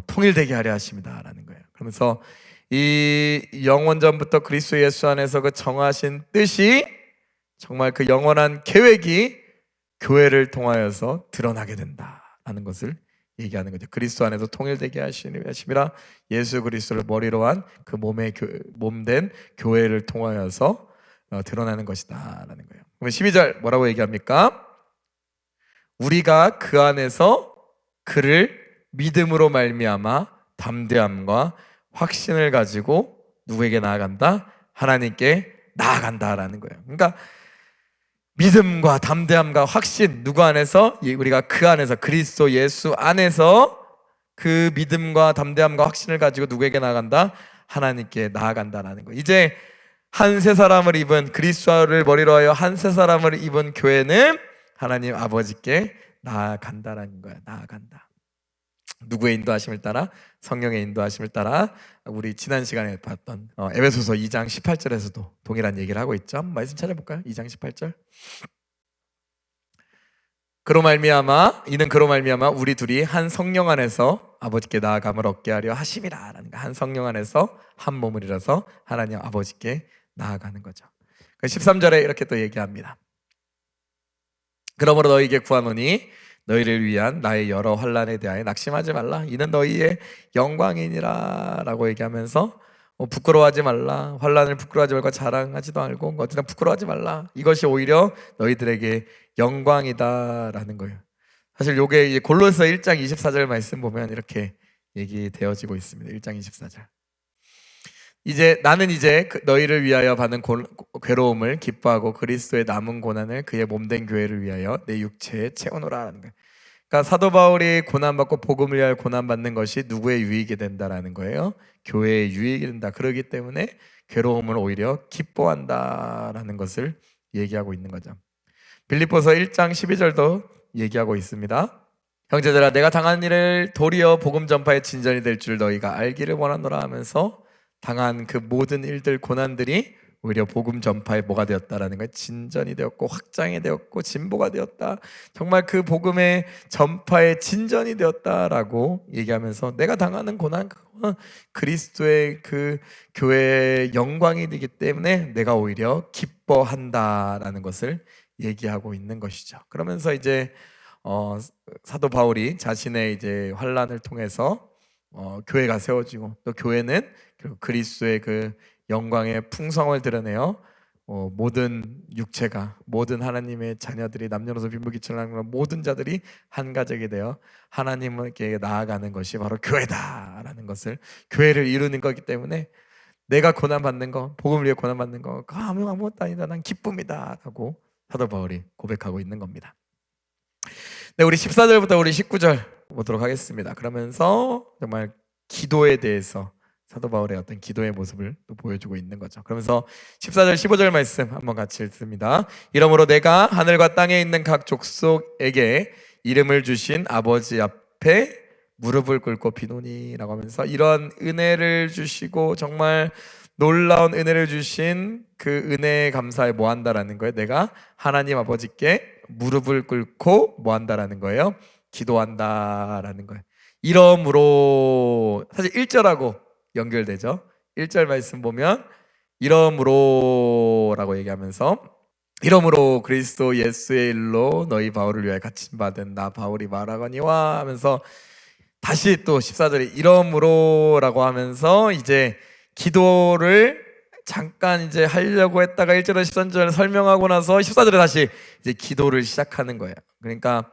통일되게 하려 하십니다 라는 거예요. 그러면서 이 영원전부터 그리스도 예수 안에서 그 정하신 뜻이, 정말 그 영원한 계획이 교회를 통하여서 드러나게 된다라는 것을 얘기하는 거죠. 그리스도 안에서 통일되게 하심이라, 예수 그리스도를 머리로 한 그 몸된 교회를 통하여서 드러나는 것이다 라는 거예요. 그럼 12절 뭐라고 얘기합니까? 우리가 그 안에서 그를 믿음으로 말미암아 담대함과 확신을 가지고 누구에게 나아간다? 하나님께 나아간다라는 거예요. 그러니까 믿음과 담대함과 확신, 누구 안에서? 우리가 그 안에서, 그리스도 예수 안에서 그 믿음과 담대함과 확신을 가지고 누구에게 나아간다? 하나님께 나아간다라는 거예요. 이제 한 세 사람을 입은, 그리스도를 머리로 하여 한 세 사람을 입은 교회는 하나님 아버지께 나아간다라는 거예요. 나아간다. 누구의 인도하심을 따라? 성령의 인도하심을 따라. 우리 지난 시간에 봤던 에베소서 2장 18절에서도 동일한 얘기를 하고 있죠. 말씀 찾아볼까요? 2장 18절. 그로 말미암아 우리 둘이 한 성령 안에서 아버지께 나아감을 얻게 하려 하심이라라는 거. 한 성령 안에서 한 몸을이라서 하나님 아버지께 나아가는 거죠. 13절에 이렇게 또 얘기합니다. 그러므로 너희에게 구하노니 너희를 위한 나의 여러 환난에 대하여 낙심하지 말라. 이는 너희의 영광이니라 라고 얘기하면서 부끄러워하지 말라. 환난을 부끄러워하지 말고 자랑하지도 말고 어디나 부끄러워하지 말라. 이것이 오히려 너희들에게 영광이다라는 거예요. 사실 요게 골로새 1장 24절 말씀 보면 이렇게 얘기되어지고 있습니다. 1장 24절. 나는 너희를 위하여 받는 괴로움을 기뻐하고 그리스도의 남은 고난을 그의 몸된 교회를 위하여 내 육체에 채우노라라는 거예요. 그러니까 사도 바울이 고난받고 복음을 위하여 고난받는 것이 누구의 유익이 된다라는 거예요? 교회의 유익이 된다. 그렇기 때문에 괴로움을 오히려 기뻐한다라는 것을 얘기하고 있는 거죠. 빌립보서 1장 12절도 얘기하고 있습니다. 형제들아, 내가 당한 일을 도리어 복음 전파의 진전이 될 줄 너희가 알기를 원하노라 하면서 당한 그 모든 일들, 고난들이 오히려 복음 전파에 뭐가 되었다라는 거예요. 진전이 되었고 확장이 되었고 진보가 되었다. 정말 그 복음의 전파의 진전이 되었다라고 얘기하면서 내가 당하는 고난, 그건 그리스도의 그 교회의 영광이 되기 때문에 내가 오히려 기뻐한다라는 것을 얘기하고 있는 것이죠. 그러면서 사도 바울이 자신의 환난을 통해서 교회가 세워지고 또 교회는 그리스도의 그 영광의 풍성을 드러내어 모든 육체가, 모든 하나님의 자녀들이, 남녀노소 빈부귀천한 모든 자들이 한 가족이 되어 하나님께 나아가는 것이 바로 교회다라는 것을, 교회를 이루는 거기 때문에 내가 고난받는 거, 복음을 위해 고난받는 거 아무것도 아니다, 난 기쁨이다 라고 사도 바울이 고백하고 있는 겁니다. 네, 우리 14절부터 우리 19절 보도록 하겠습니다. 그러면서 정말 기도에 대해서 사도 바울의 어떤 기도의 모습을 또 보여주고 있는 거죠. 그러면서 14절 15절 말씀 한번 같이 읽습니다. 이러므로 내가 하늘과 땅에 있는 각 족속에게 이름을 주신 아버지 앞에 무릎을 꿇고 비노니 라고 하면서 이런 은혜를 주시고 정말 놀라운 은혜를 주신 그 은혜에 감사에 뭐 한다라는 거예요? 내가 하나님 아버지께 무릎을 꿇고 뭐 한다라는 거예요? 기도한다라는 거예요. 이러므로, 사실 1절하고 연결되죠. 1절 말씀 보면 이러므로 라고 얘기하면서 이러므로 그리스도 예수의 일로 너희 바울을 위하여 갇힘받은 나 바울이 말하거니와 하면서 다시 또 14절에 이러므로 라고 하면서 기도를 잠깐 하려고 했다가 1절에서 13절 설명하고 나서 14절에 다시 기도를 시작하는 거예요. 그러니까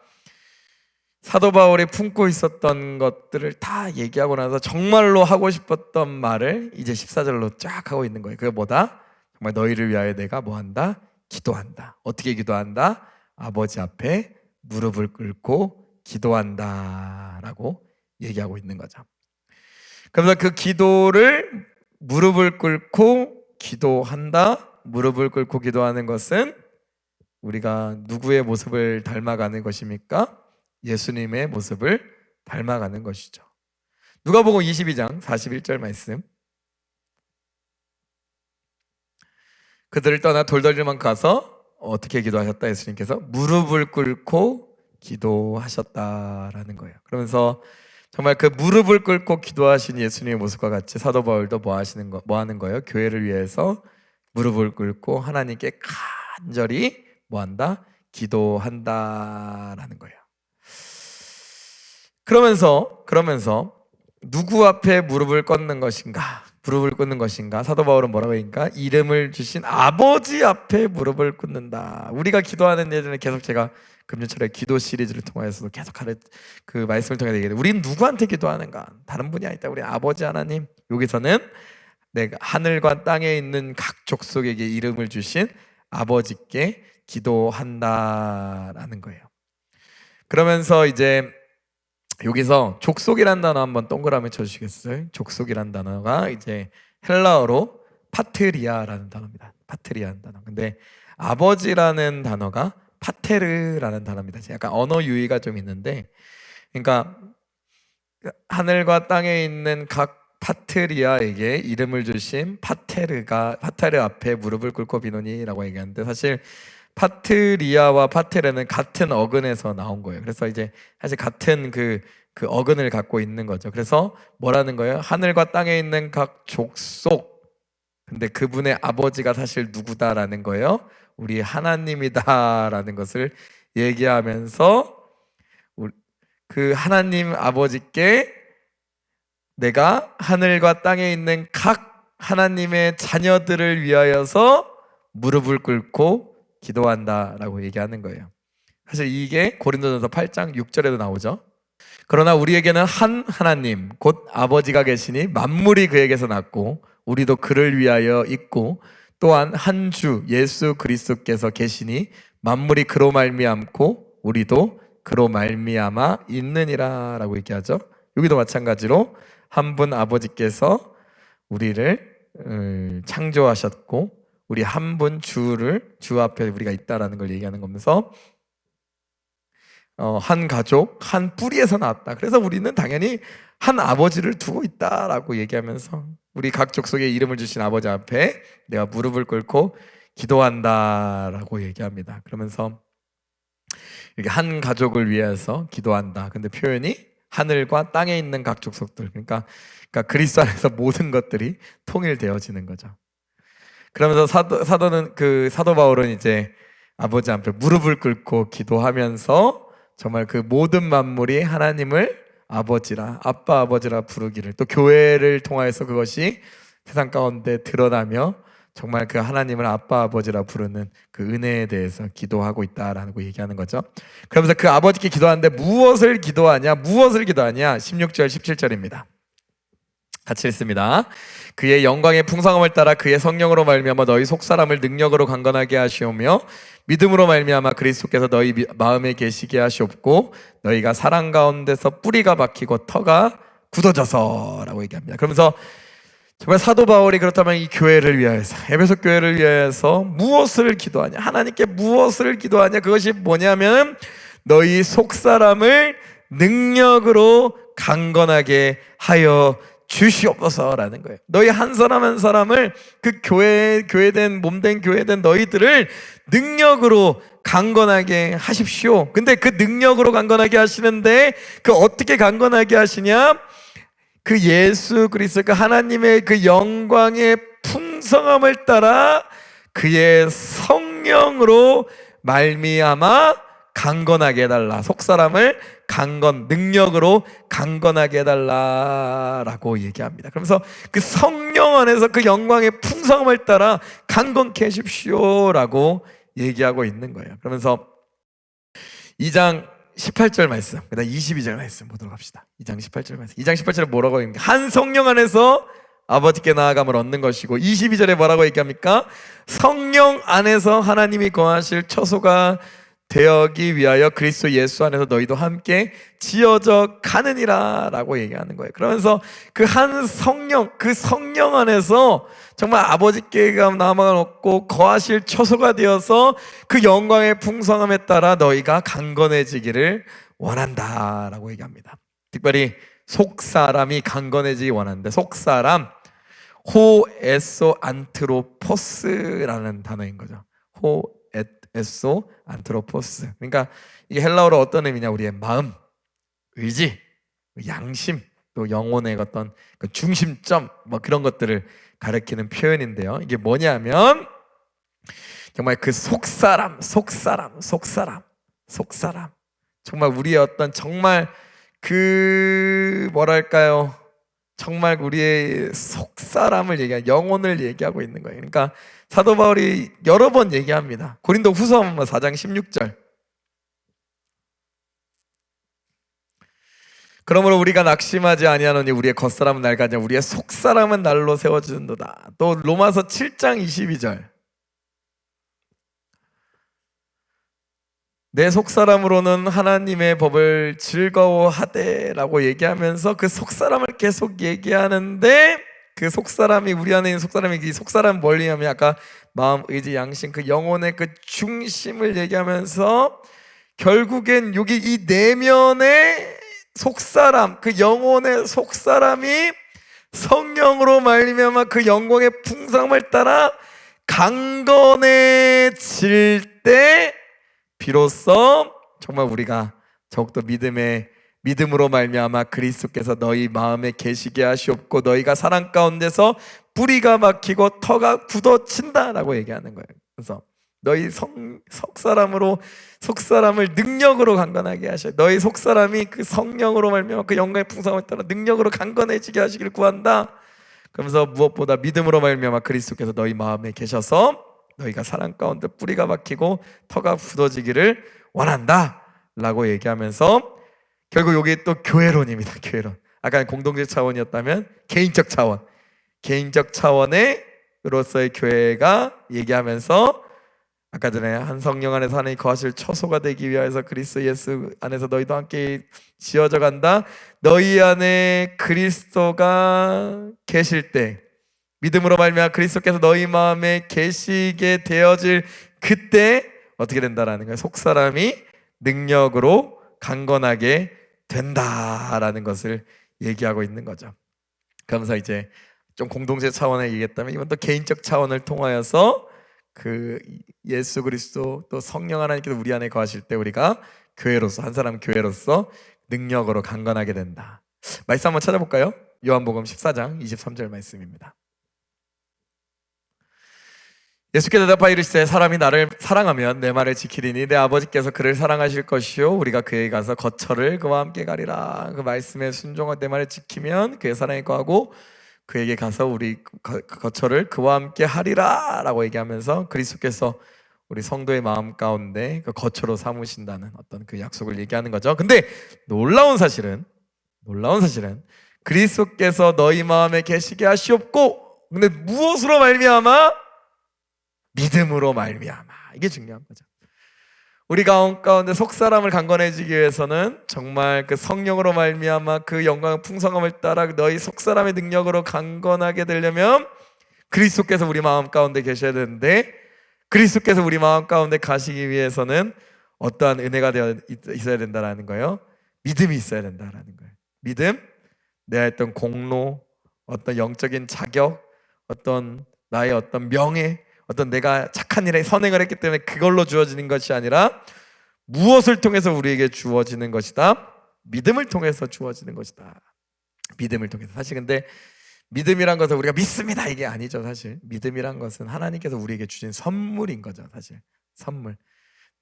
사도 바울이 품고 있었던 것들을 다 얘기하고 나서 정말로 하고 싶었던 말을 14절로 쫙 하고 있는 거예요. 그게 뭐다? 정말 너희를 위하여 내가 뭐 한다? 기도한다. 어떻게 기도한다? 아버지 앞에 무릎을 꿇고 기도한다 라고 얘기하고 있는 거죠. 그래서 그 기도를 무릎을 꿇고 기도한다, 무릎을 꿇고 기도하는 것은 우리가 누구의 모습을 닮아가는 것입니까? 예수님의 모습을 닮아가는 것이죠. 누가복음 22장 41절 말씀. 그들을 떠나 돌덜리만 가서 어떻게 기도하셨다? 예수님께서 무릎을 꿇고 기도하셨다라는 거예요. 그러면서 정말 그 무릎을 꿇고 기도하신 예수님의 모습과 같이 사도 바울도 뭐 하는 거예요? 교회를 위해서 무릎을 꿇고 하나님께 간절히 뭐 한다? 기도한다라는 거예요. 그러면서 누구 앞에 무릎을 꿇는 것인가? 무릎을 꿇는 것인가? 사도 바울은 뭐라고 하니까 이름을 주신 아버지 앞에 무릎을 꿇는다. 우리가 기도하는 예전에 계속 제가 금년철에 기도 시리즈를 통해서도 계속 하는 그 말씀을 통해 얘기해요. 우리는 누구한테 기도하는가? 다른 분이 아니다. 우리 아버지 하나님. 여기서는 내가 하늘과 땅에 있는 각 족속에게 이름을 주신 아버지께 기도한다라는 거예요. 그러면서 여기서 족속이란 단어 한번 동그라미 쳐주시겠어요? 족속이란 단어가 헬라어로 파트리아라는 단어입니다. 파트리아라는 단어. 근데 아버지라는 단어가 파테르라는 단어입니다. 약간 언어 유의가 좀 있는데, 그러니까 하늘과 땅에 있는 각 파트리아에게 이름을 주신 파테르 앞에 무릎을 꿇고 비노니라고 얘기하는데, 사실 파트리아와 파테르는 같은 어근에서 나온 거예요. 그래서 이제 사실 같은 그 어근을 갖고 있는 거죠. 그래서 뭐라는 거예요? 하늘과 땅에 있는 각 족속. 근데 그분의 아버지가 사실 누구다라는 거예요? 우리 하나님이다라는 것을 얘기하면서 그 하나님 아버지께 내가 하늘과 땅에 있는 각 하나님의 자녀들을 위하여서 무릎을 꿇고 기도한다라고 얘기하는 거예요. 사실 이게 고린도전서 8장 6절에도 나오죠. 그러나 우리에게는 한 하나님 곧 아버지가 계시니 만물이 그에게서 났고 우리도 그를 위하여 있고 또한 한 주 예수 그리스도께서 계시니 만물이 그로 말미암고 우리도 그로 말미암아 있느니라 라고 얘기하죠. 여기도 마찬가지로 한 분 아버지께서 우리를 창조하셨고 우리 한 분 주 앞에 우리가 있다라는 걸 얘기하는 거면서 한 가족, 한 뿌리에서 나왔다. 그래서 우리는 당연히 한 아버지를 두고 있다라고 얘기하면서 우리 각 족속에 이름을 주신 아버지 앞에 내가 무릎을 꿇고 기도한다라고 얘기합니다. 그러면서 이렇게 한 가족을 위해서 기도한다. 근데 표현이 하늘과 땅에 있는 각 족속들, 그러니까 그리스도 안에서 모든 것들이 통일되어지는 거죠. 그러면서 사도 바울은 이제 아버지 앞에 무릎을 꿇고 기도하면서 정말 그 모든 만물이 하나님을 아버지라, 아빠 아버지라 부르기를, 또 교회를 통하여서 그것이 세상 가운데 드러나며 정말 그 하나님을 아빠 아버지라 부르는 그 은혜에 대해서 기도하고 있다라고 얘기하는 거죠. 그러면서 그 아버지께 기도하는데 무엇을 기도하냐? 16절 17절입니다. 같이 읽습니다. 그의 영광의 풍성함을 따라 그의 성령으로 말미암아 너희 속사람을 능력으로 강건하게 하시오며 믿음으로 말미암아 그리스도께서 너희 마음에 계시게 하시옵고 너희가 사랑 가운데서 뿌리가 박히고 터가 굳어져서라고 얘기합니다. 그러면서 정말 사도 바울이 그렇다면 이 교회를 위하여서, 에베소 교회를 위하여서 무엇을 기도하냐? 하나님께 무엇을 기도하냐? 그것이 뭐냐면 너희 속사람을 능력으로 강건하게 하여 주시옵소서라는 거예요. 너희 한 사람 한 사람을 그 교회된 몸된 교회된 너희들을 능력으로 강건하게 하십시오. 근데 그 능력으로 강건하게 하시는데 그 어떻게 강건하게 하시냐? 그 예수 그리스도 그 하나님의 그 영광의 풍성함을 따라 그의 성령으로 말미암아 강건하게 해달라. 속사람을 능력으로 강건하게 해달라라고 얘기합니다. 그러면서 그 성령 안에서 그 영광의 풍성함을 따라 강건케 하십시오라고 얘기하고 있는 거예요. 그러면서 2장 18절 말씀, 그다음 22절 말씀 보도록 합시다. 2장 18절 말씀. 2장 18절에 뭐라고 얘기합니까? 한 성령 안에서 아버지께 나아감을 얻는 것이고, 22절에 뭐라고 얘기합니까? 성령 안에서 하나님이 거하실 처소가 되기 위하여 그리스도 예수 안에서 너희도 함께 지어져 가느니라 라고 얘기하는 거예요. 그러면서 그 한 성령, 그 성령 안에서 정말 아버지께 나아감을 얻고 거하실 처소가 되어서 그 영광의 풍성함에 따라 너희가 강건해지기를 원한다 라고 얘기합니다. 특별히 속사람이 강건해지기 원하는데, 속사람 호에소 안트로포스라는 단어인 거죠. 호에소 안트로포스. 그러니까 이게 헬라어로 어떤 의미냐? 우리의 마음, 의지, 양심, 또 영혼의 어떤 그 중심점, 뭐 그런 것들을 가리키는 표현인데요. 이게 뭐냐면 정말 그 속사람, 정말 우리의 어떤 정말 그 뭐랄까요? 정말 우리의 속사람을 얘기하는, 영혼을 얘기하고 있는 거예요. 그러니까 사도 바울이 여러 번 얘기합니다. 고린도 후서 4장 16절. 그러므로 우리가 낙심하지 아니하노니 우리의 겉사람은 낡아지냐 우리의 속사람은 날로 세워지는도다. 또 로마서 7장 22절. 내 속사람으로는 하나님의 법을 즐거워하되 라고 얘기하면서 그 속사람을 계속 얘기하는데, 그 속사람이, 우리 안에 있는 속사람이, 이 속사람 뭘 얘기하면 아까 마음, 의지, 양심, 그 영혼의 그 중심을 얘기하면서 결국엔 여기 이 내면의 속사람, 그 영혼의 속사람이 성령으로 말미암아 그 영광의 풍성함을 따라 강건해질 때 비로소 정말 우리가 더욱더 믿음으로 말미암아 그리스도께서 너희 마음에 계시게 하시옵고 너희가 사랑 가운데서 뿌리가 막히고 터가 굳어진다라고 얘기하는 거예요. 그래서 너희 속사람을 능력으로 강건하게 하셔. 너희 속사람이 그 성령으로 말미암아 그 영광의 풍성함을 따라 능력으로 강건해지게 하시길 구한다. 그러면서 무엇보다 믿음으로 말미암아 그리스도께서 너희 마음에 계셔서 너희가 사랑 가운데 뿌리가 박히고 터가 굳어지기를 원한다 라고 얘기하면서 결국 여기 또 교회론입니다. 교회론. 아까 공동체 차원이었다면 개인적 차원으로서의 교회가 얘기하면서 아까 전에 한 성령 안에서 하나님이 거하실 처소가 되기 위하여서 그리스도 예수 안에서 너희도 함께 지어져 간다. 너희 안에 그리스도가 계실 때 믿음으로 말미암아 그리스도께서 너희 마음에 계시게 되어질 그때 어떻게 된다라는 거예요. 속사람이 능력으로 강건하게 된다라는 것을 얘기하고 있는 거죠. 그러면서 이제 좀 공동체 차원에 얘기했다면 이건 또 개인적 차원을 통하여서 그 예수 그리스도 또 성령 하나님께서 우리 안에 거하실 때 우리가 교회로서 한 사람 교회로서 능력으로 강건하게 된다. 말씀 한번 찾아볼까요? 요한복음 14장 23절 말씀입니다. 예수께서 대답하여 이르시되 사람이 나를 사랑하면 내 말을 지키리니 내 아버지께서 그를 사랑하실 것이요 우리가 그에게 가서 거처를 그와 함께 가리라. 그 말씀에 순종하고 내 말을 지키면 그의 사랑에 거하고 그에게 가서 우리 거처를 그와 함께 하리라 라고 얘기하면서 그리스도께서 우리 성도의 마음 가운데 그 거처로 삼으신다는 어떤 그 약속을 얘기하는 거죠. 근데 놀라운 사실은 그리스도께서 너희 마음에 계시게 하시옵고 근데 무엇으로 말미암아? 믿음으로 말미암아. 이게 중요한 거죠. 우리 가운데 속사람을 강건해지기 위해서는 정말 그 성령으로 말미암아 그 영광의 풍성함을 따라 너희 속사람의 능력으로 강건하게 되려면 그리스도께서 우리 마음 가운데 계셔야 되는데 그리스도께서 우리 마음 가운데 가시기 위해서는 어떠한 은혜가 되어 있어야 된다라는 거예요. 믿음이 있어야 된다라는 거예요. 믿음, 내가 했던 공로, 어떤 영적인 자격, 어떤 나의 어떤 명예, 어떤 내가 착한 일에 선행을 했기 때문에 그걸로 주어지는 것이 아니라 무엇을 통해서 우리에게 주어지는 것이다? 믿음을 통해서 주어지는 것이다. 믿음을 통해서. 사실 근데 믿음이란 것은 우리가 믿습니다 이게 아니죠. 사실 믿음이란 것은 하나님께서 우리에게 주신 선물인 거죠. 사실 선물.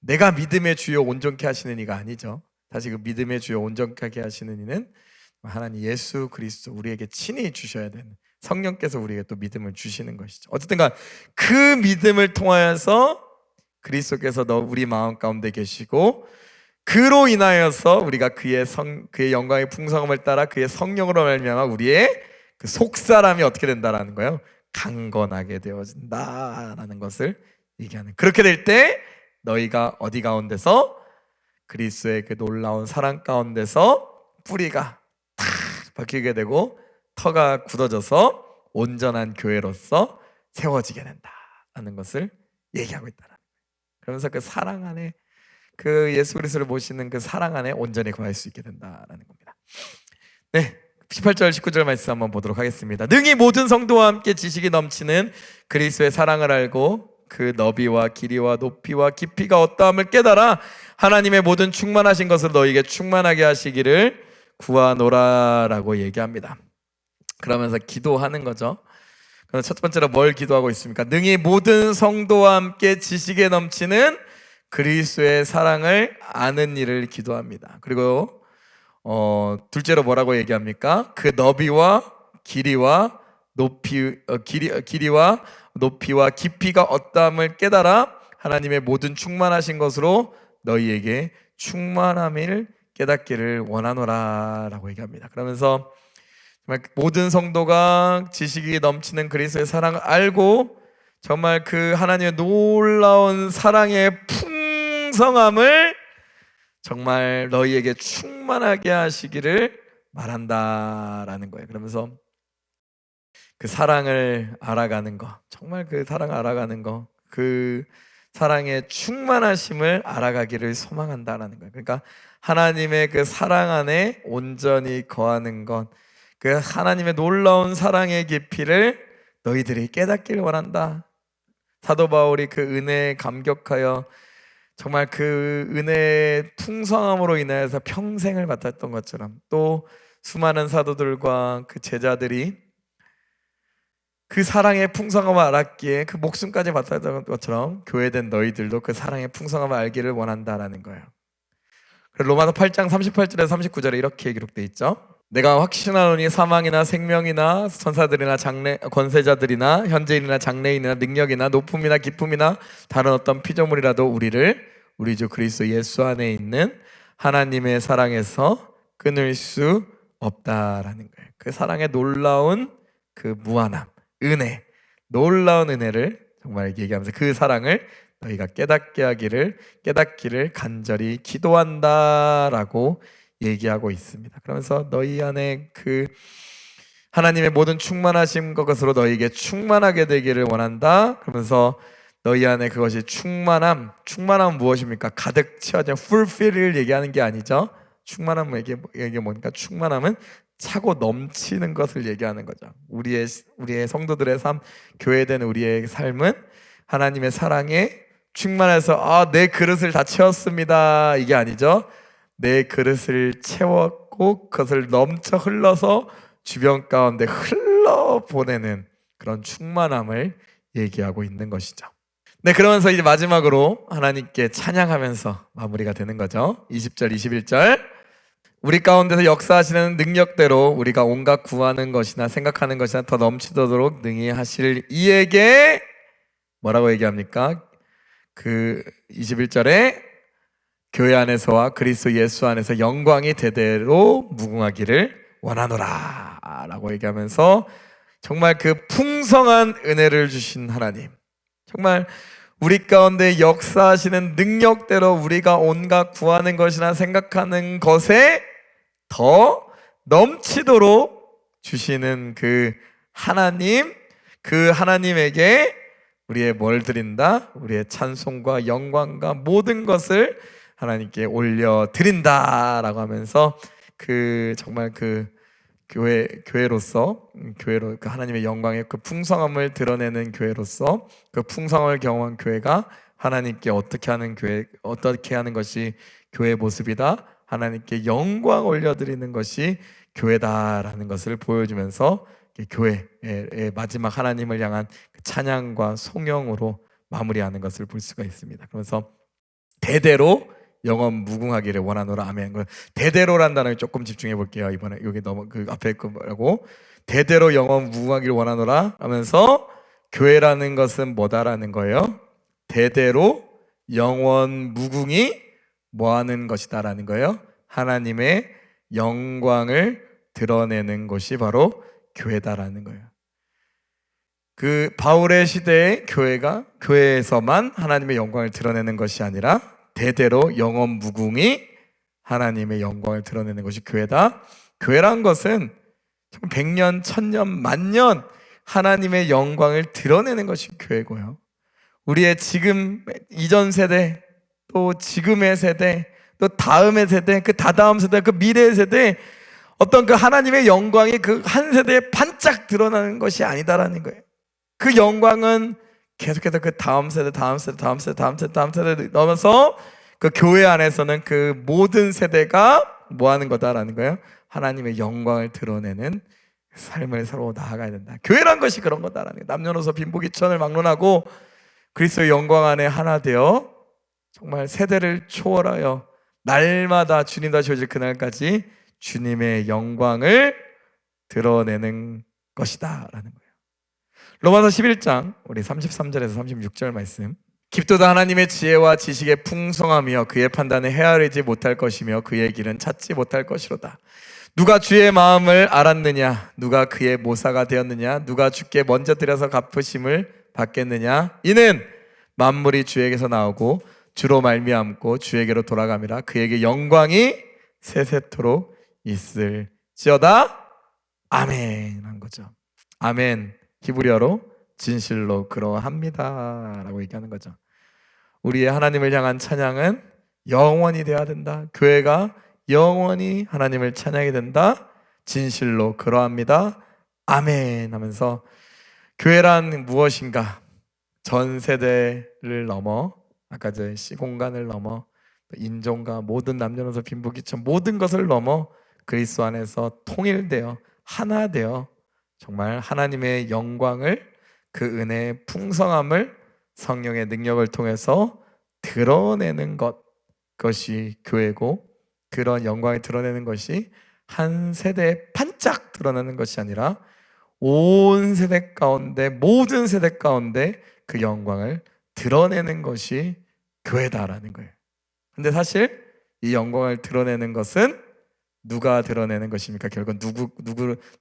내가 믿음의 주요 온전케 하시는 이가 아니죠. 사실 그 믿음의 주요 온전케 하시는 이는 하나님 예수 그리스도 우리에게 친히 주셔야 되는 성령께서 우리에게 또 믿음을 주시는 것이죠. 어쨌든간 그 믿음을 통하여서 그리스도께서 우리 마음 가운데 계시고 그로 인하여서 우리가 그의 영광의 풍성함을 따라 그의 성령으로 말미암아 우리의 그 속사람이 어떻게 된다라는 거예요. 강건하게 되어진다라는 것을 얘기하는. 그렇게 될 때 너희가 어디 가운데서 그리스도의 그 놀라운 사랑 가운데서 뿌리가 탁 박히게 되고 터가 굳어져서 온전한 교회로서 세워지게 된다라는 것을 얘기하고 있다는 거예요. 그러면서 그 사랑 안에 그 예수 그리스도를 모시는 그 사랑 안에 온전히 거할 수 있게 된다라는 겁니다. 네, 18절 19절 말씀 한번 보도록 하겠습니다. 능히 모든 성도와 함께 지식이 넘치는 그리스도의 사랑을 알고 그 너비와 길이와 높이와 깊이가 어떠함을 깨달아 하나님의 모든 충만하신 것으로 너희에게 충만하게 하시기를 구하노라라고 얘기합니다. 그러면서 기도하는 거죠. 그래서 첫 번째로 뭘 기도하고 있습니까? 능히 모든 성도와 함께 지식에 넘치는 그리스도의 사랑을 아는 일을 기도합니다. 그리고 둘째로 뭐라고 얘기합니까? 그 너비와 길이와 높이와 깊이가 어떠함을 깨달아 하나님의 모든 충만하신 것으로 너희에게 충만함을 깨닫기를 원하노라 라고 얘기합니다. 그러면서 정말 모든 성도가 지식이 넘치는 그리스도의 사랑을 알고 정말 그 하나님의 놀라운 사랑의 풍성함을 정말 너희에게 충만하게 하시기를 말한다라는 거예요. 그러면서 그 사랑을 알아가는 거, 정말 그 사랑을 알아가는 거, 그 사랑의 충만하심을 알아가기를 소망한다라는 거예요. 그러니까 하나님의 그 사랑 안에 온전히 거하는 것, 그 하나님의 놀라운 사랑의 깊이를 너희들이 깨닫기를 원한다. 사도 바울이 그 은혜에 감격하여 정말 그 은혜의 풍성함으로 인하여서 평생을 맡았던 것처럼, 또 수많은 사도들과 그 제자들이 그 사랑의 풍성함을 알았기에 그 목숨까지 바쳤던 것처럼 교회된 너희들도 그 사랑의 풍성함을 알기를 원한다라는 거예요. 로마서 8장 38절에서 39절에 이렇게 기록되어 있죠. 내가 확신하노니 사망이나 생명이나 천사들이나 권세자들이나 현재인이나 장래인이나 능력이나 높음이나 기쁨이나 다른 어떤 피조물이라도 우리를 우리 주 그리스도 예수 안에 있는 하나님의 사랑에서 끊을 수 없다라는 거예요. 그 사랑의 놀라운 그 무한함, 은혜, 놀라운 은혜를 정말 얘기하면서 그 사랑을 너희가 깨닫기를 간절히 기도한다라고 얘기하고 있습니다. 그러면서 너희 안에 그 하나님의 모든 충만하신 것으로 너희에게 충만하게 되기를 원한다. 그러면서 너희 안에 그것이 충만함 무엇입니까? 가득 채워진 fulfill을 얘기하는 게 아니죠. 충만함은 이게 뭡니까? 충만함은 차고 넘치는 것을 얘기하는 거죠. 우리의 성도들의 삶, 교회된 우리의 삶은 하나님의 사랑에 충만해서 내 그릇을 다 채웠습니다, 이게 아니죠. 내 그릇을 채웠고 그것을 넘쳐 흘러서 주변 가운데 흘러보내는 그런 충만함을 얘기하고 있는 것이죠. 네, 그러면서 이제 마지막으로 하나님께 찬양하면서 마무리가 되는 거죠. 20절, 21절. 우리 가운데서 역사하시는 능력대로 우리가 온갖 구하는 것이나 생각하는 것이나 더 넘치도록 능히 하실 이에게 뭐라고 얘기합니까? 그 21절에 교회 안에서와 그리스도 예수 안에서 영광이 대대로 무궁하기를 원하노라 라고 얘기하면서 정말 그 풍성한 은혜를 주신 하나님, 정말 우리 가운데 역사하시는 능력대로 우리가 온갖 구하는 것이나 생각하는 것에 더 넘치도록 주시는 그 하나님, 그 하나님에게 우리의 뭘 드린다? 우리의 찬송과 영광과 모든 것을 하나님께 올려드린다라고 하면서 그 정말 그 교회로서 그 하나님의 영광의 그 풍성함을 드러내는 교회로서 그 풍성함을 경험한 교회가 하나님께 어떻게 하는 것이 교회의 모습이다, 하나님께 영광 올려드리는 것이 교회다라는 것을 보여주면서 교회의 마지막 하나님을 향한 찬양과 송영으로 마무리하는 것을 볼 수가 있습니다. 그래서 대대로 영원 무궁하기를 원하노라. 아멘. 대대로란 단어에 조금 집중해 볼게요. 이번에 여기 너무 그 앞에 거라고 대대로 영원 무궁하기를 원하노라 하면서 교회라는 것은 뭐다라는 거예요? 대대로 영원 무궁히 뭐하는 것이다라는 거예요? 하나님의 영광을 드러내는 것이 바로 교회다라는 거예요. 그 바울의 시대의 교회에서만 하나님의 영광을 드러내는 것이 아니라 대대로 영원 무궁히 하나님의 영광을 드러내는 것이 교회다. 교회란 것은 100년, 1000년, 만년 하나님의 영광을 드러내는 것이 교회고요. 우리의 지금 이전 세대, 또 지금의 세대, 또 다음의 세대, 그 다다음 세대, 그 미래의 세대, 어떤 그 하나님의 영광이 그 한 세대에 반짝 드러나는 것이 아니다라는 거예요. 그 영광은 계속해서 그 다음 세대 넘어서 그 교회 안에서는 그 모든 세대가 뭐 하는 거다라는 거예요? 하나님의 영광을 드러내는 삶을 서로 나아가야 된다. 교회란 것이 그런 거다라는 거예요. 남녀노소 빈부귀천을 막론하고 그리스도의 영광 안에 하나 되어 정말 세대를 초월하여 날마다 주님 다시 오실 그날까지 주님의 영광을 드러내는 것이다 라는 거예요. 로마서 11장 우리 33절에서 36절 말씀. 깊도다 하나님의 지혜와 지식의 풍성함이여 그의 판단에 헤아리지 못할 것이며 그의 길은 찾지 못할 것이로다. 누가 주의 마음을 알았느냐? 누가 그의 모사가 되었느냐? 누가 주께 먼저 드려서 갚으심을 받겠느냐? 이는 만물이 주에게서 나오고 주로 말미암고 주에게로 돌아감이라. 그에게 영광이 세세토록 있을지어다. 아멘 한 거죠. 아멘, 히브리어로 진실로 그러합니다 라고 얘기하는 거죠. 우리의 하나님을 향한 찬양은 영원히 돼야 된다. 교회가 영원히 하나님을 찬양해야 된다. 진실로 그러합니다. 아멘 하면서 교회란 무엇인가? 전 세대를 넘어 아까 전 시공간을 넘어 인종과 모든 남녀노소 빈부귀천 모든 것을 넘어 그리스도 안에서 통일되어 하나 되어 정말 하나님의 영광을 그 은혜의 풍성함을 성령의 능력을 통해서 드러내는 것이 교회고 그런 영광을 드러내는 것이 한 세대에 반짝 드러나는 것이 아니라 온 세대 가운데 모든 세대 가운데 그 영광을 드러내는 것이 교회다라는 거예요. 근데 사실 이 영광을 드러내는 것은 누가 드러내는 것입니까? 결국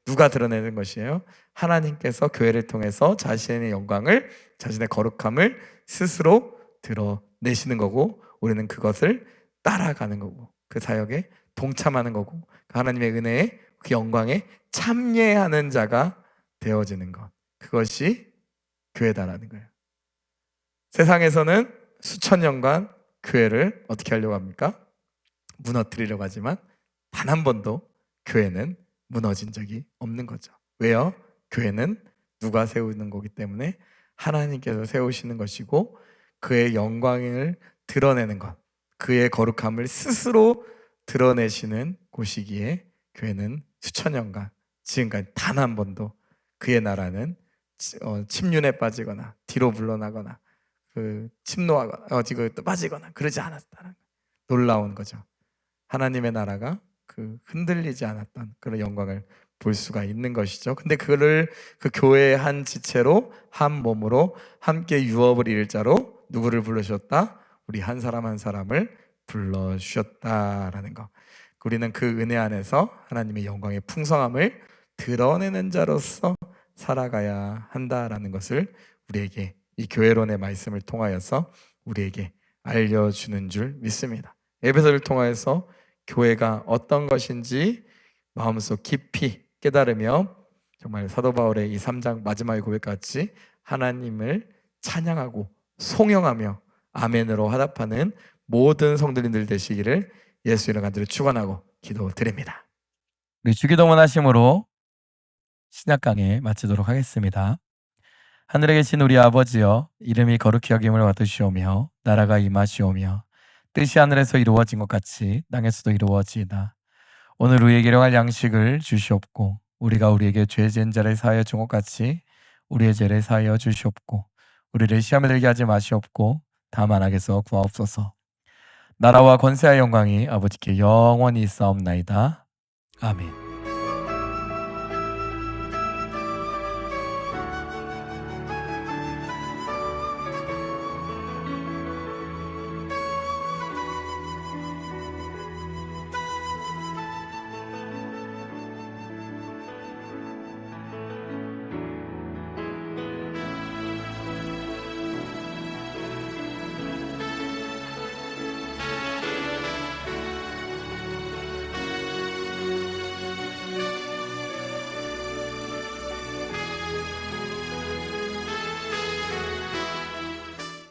누가 드러내는 것이에요? 하나님께서 교회를 통해서 자신의 영광을 자신의 거룩함을 스스로 드러내시는 거고 우리는 그것을 따라가는 거고 그 사역에 동참하는 거고 하나님의 은혜에 그 영광에 참여하는 자가 되어지는 것 그것이 교회다라는 거예요. 세상에서는 수천 년간 교회를 어떻게 하려고 합니까? 무너뜨리려고 하지만 단 한 번도 교회는 무너진 적이 없는 거죠. 왜요? 교회는 누가 세우는 거기 때문에 하나님께서 세우시는 것이고 그의 영광을 드러내는 것 그의 거룩함을 스스로 드러내시는 곳이기에 교회는 수천 년간 지금까지 단 한 번도 그의 나라는 침륜에 빠지거나 뒤로 물러나거나 침노하거나 지금 빠지거나 그러지 않았다는 놀라운 거죠. 하나님의 나라가 흔들리지 않았던 그런 영광을 볼 수가 있는 것이죠. 근데 그거를 그 교회의 한 지체로 한 몸으로 함께 유업을 이룰 자로 누구를 불러주셨다? 우리 한 사람 한 사람을 불러주셨다라는 거. 우리는 그 은혜 안에서 하나님의 영광의 풍성함을 드러내는 자로서 살아가야 한다라는 것을 우리에게 이 교회론의 말씀을 통하여서 우리에게 알려주는 줄 믿습니다. 에베소를 통하여서 교회가 어떤 것인지 마음속 깊이 깨달으며 정말 사도 바울의 이 3장 마지막의 고백같이 하나님을 찬양하고 송영하며 아멘으로 화답하는 모든 성도님들 되시기를 예수 이름 간절히 축원하고 기도드립니다. 우리 주기도문 하심으로 신약 강해 마치도록 하겠습니다. 하늘에 계신 우리 아버지여, 이름이 거룩히 여김을 받으시오며 나라가 임하시오며 뜻이 하늘에서 이루어진 것 같이 땅에서도 이루어지이다. 오늘 우리에게 일용할 양식을 주시옵고 우리가 우리에게 죄 지은 자를 사하여 준 것 같이 우리의 죄를 사하여 주시옵고 우리를 시험에 들게 하지 마시옵고 다만 악에서 구하옵소서. 나라와 권세와 영광이 아버지께 영원히 있사옵나이다. 아멘.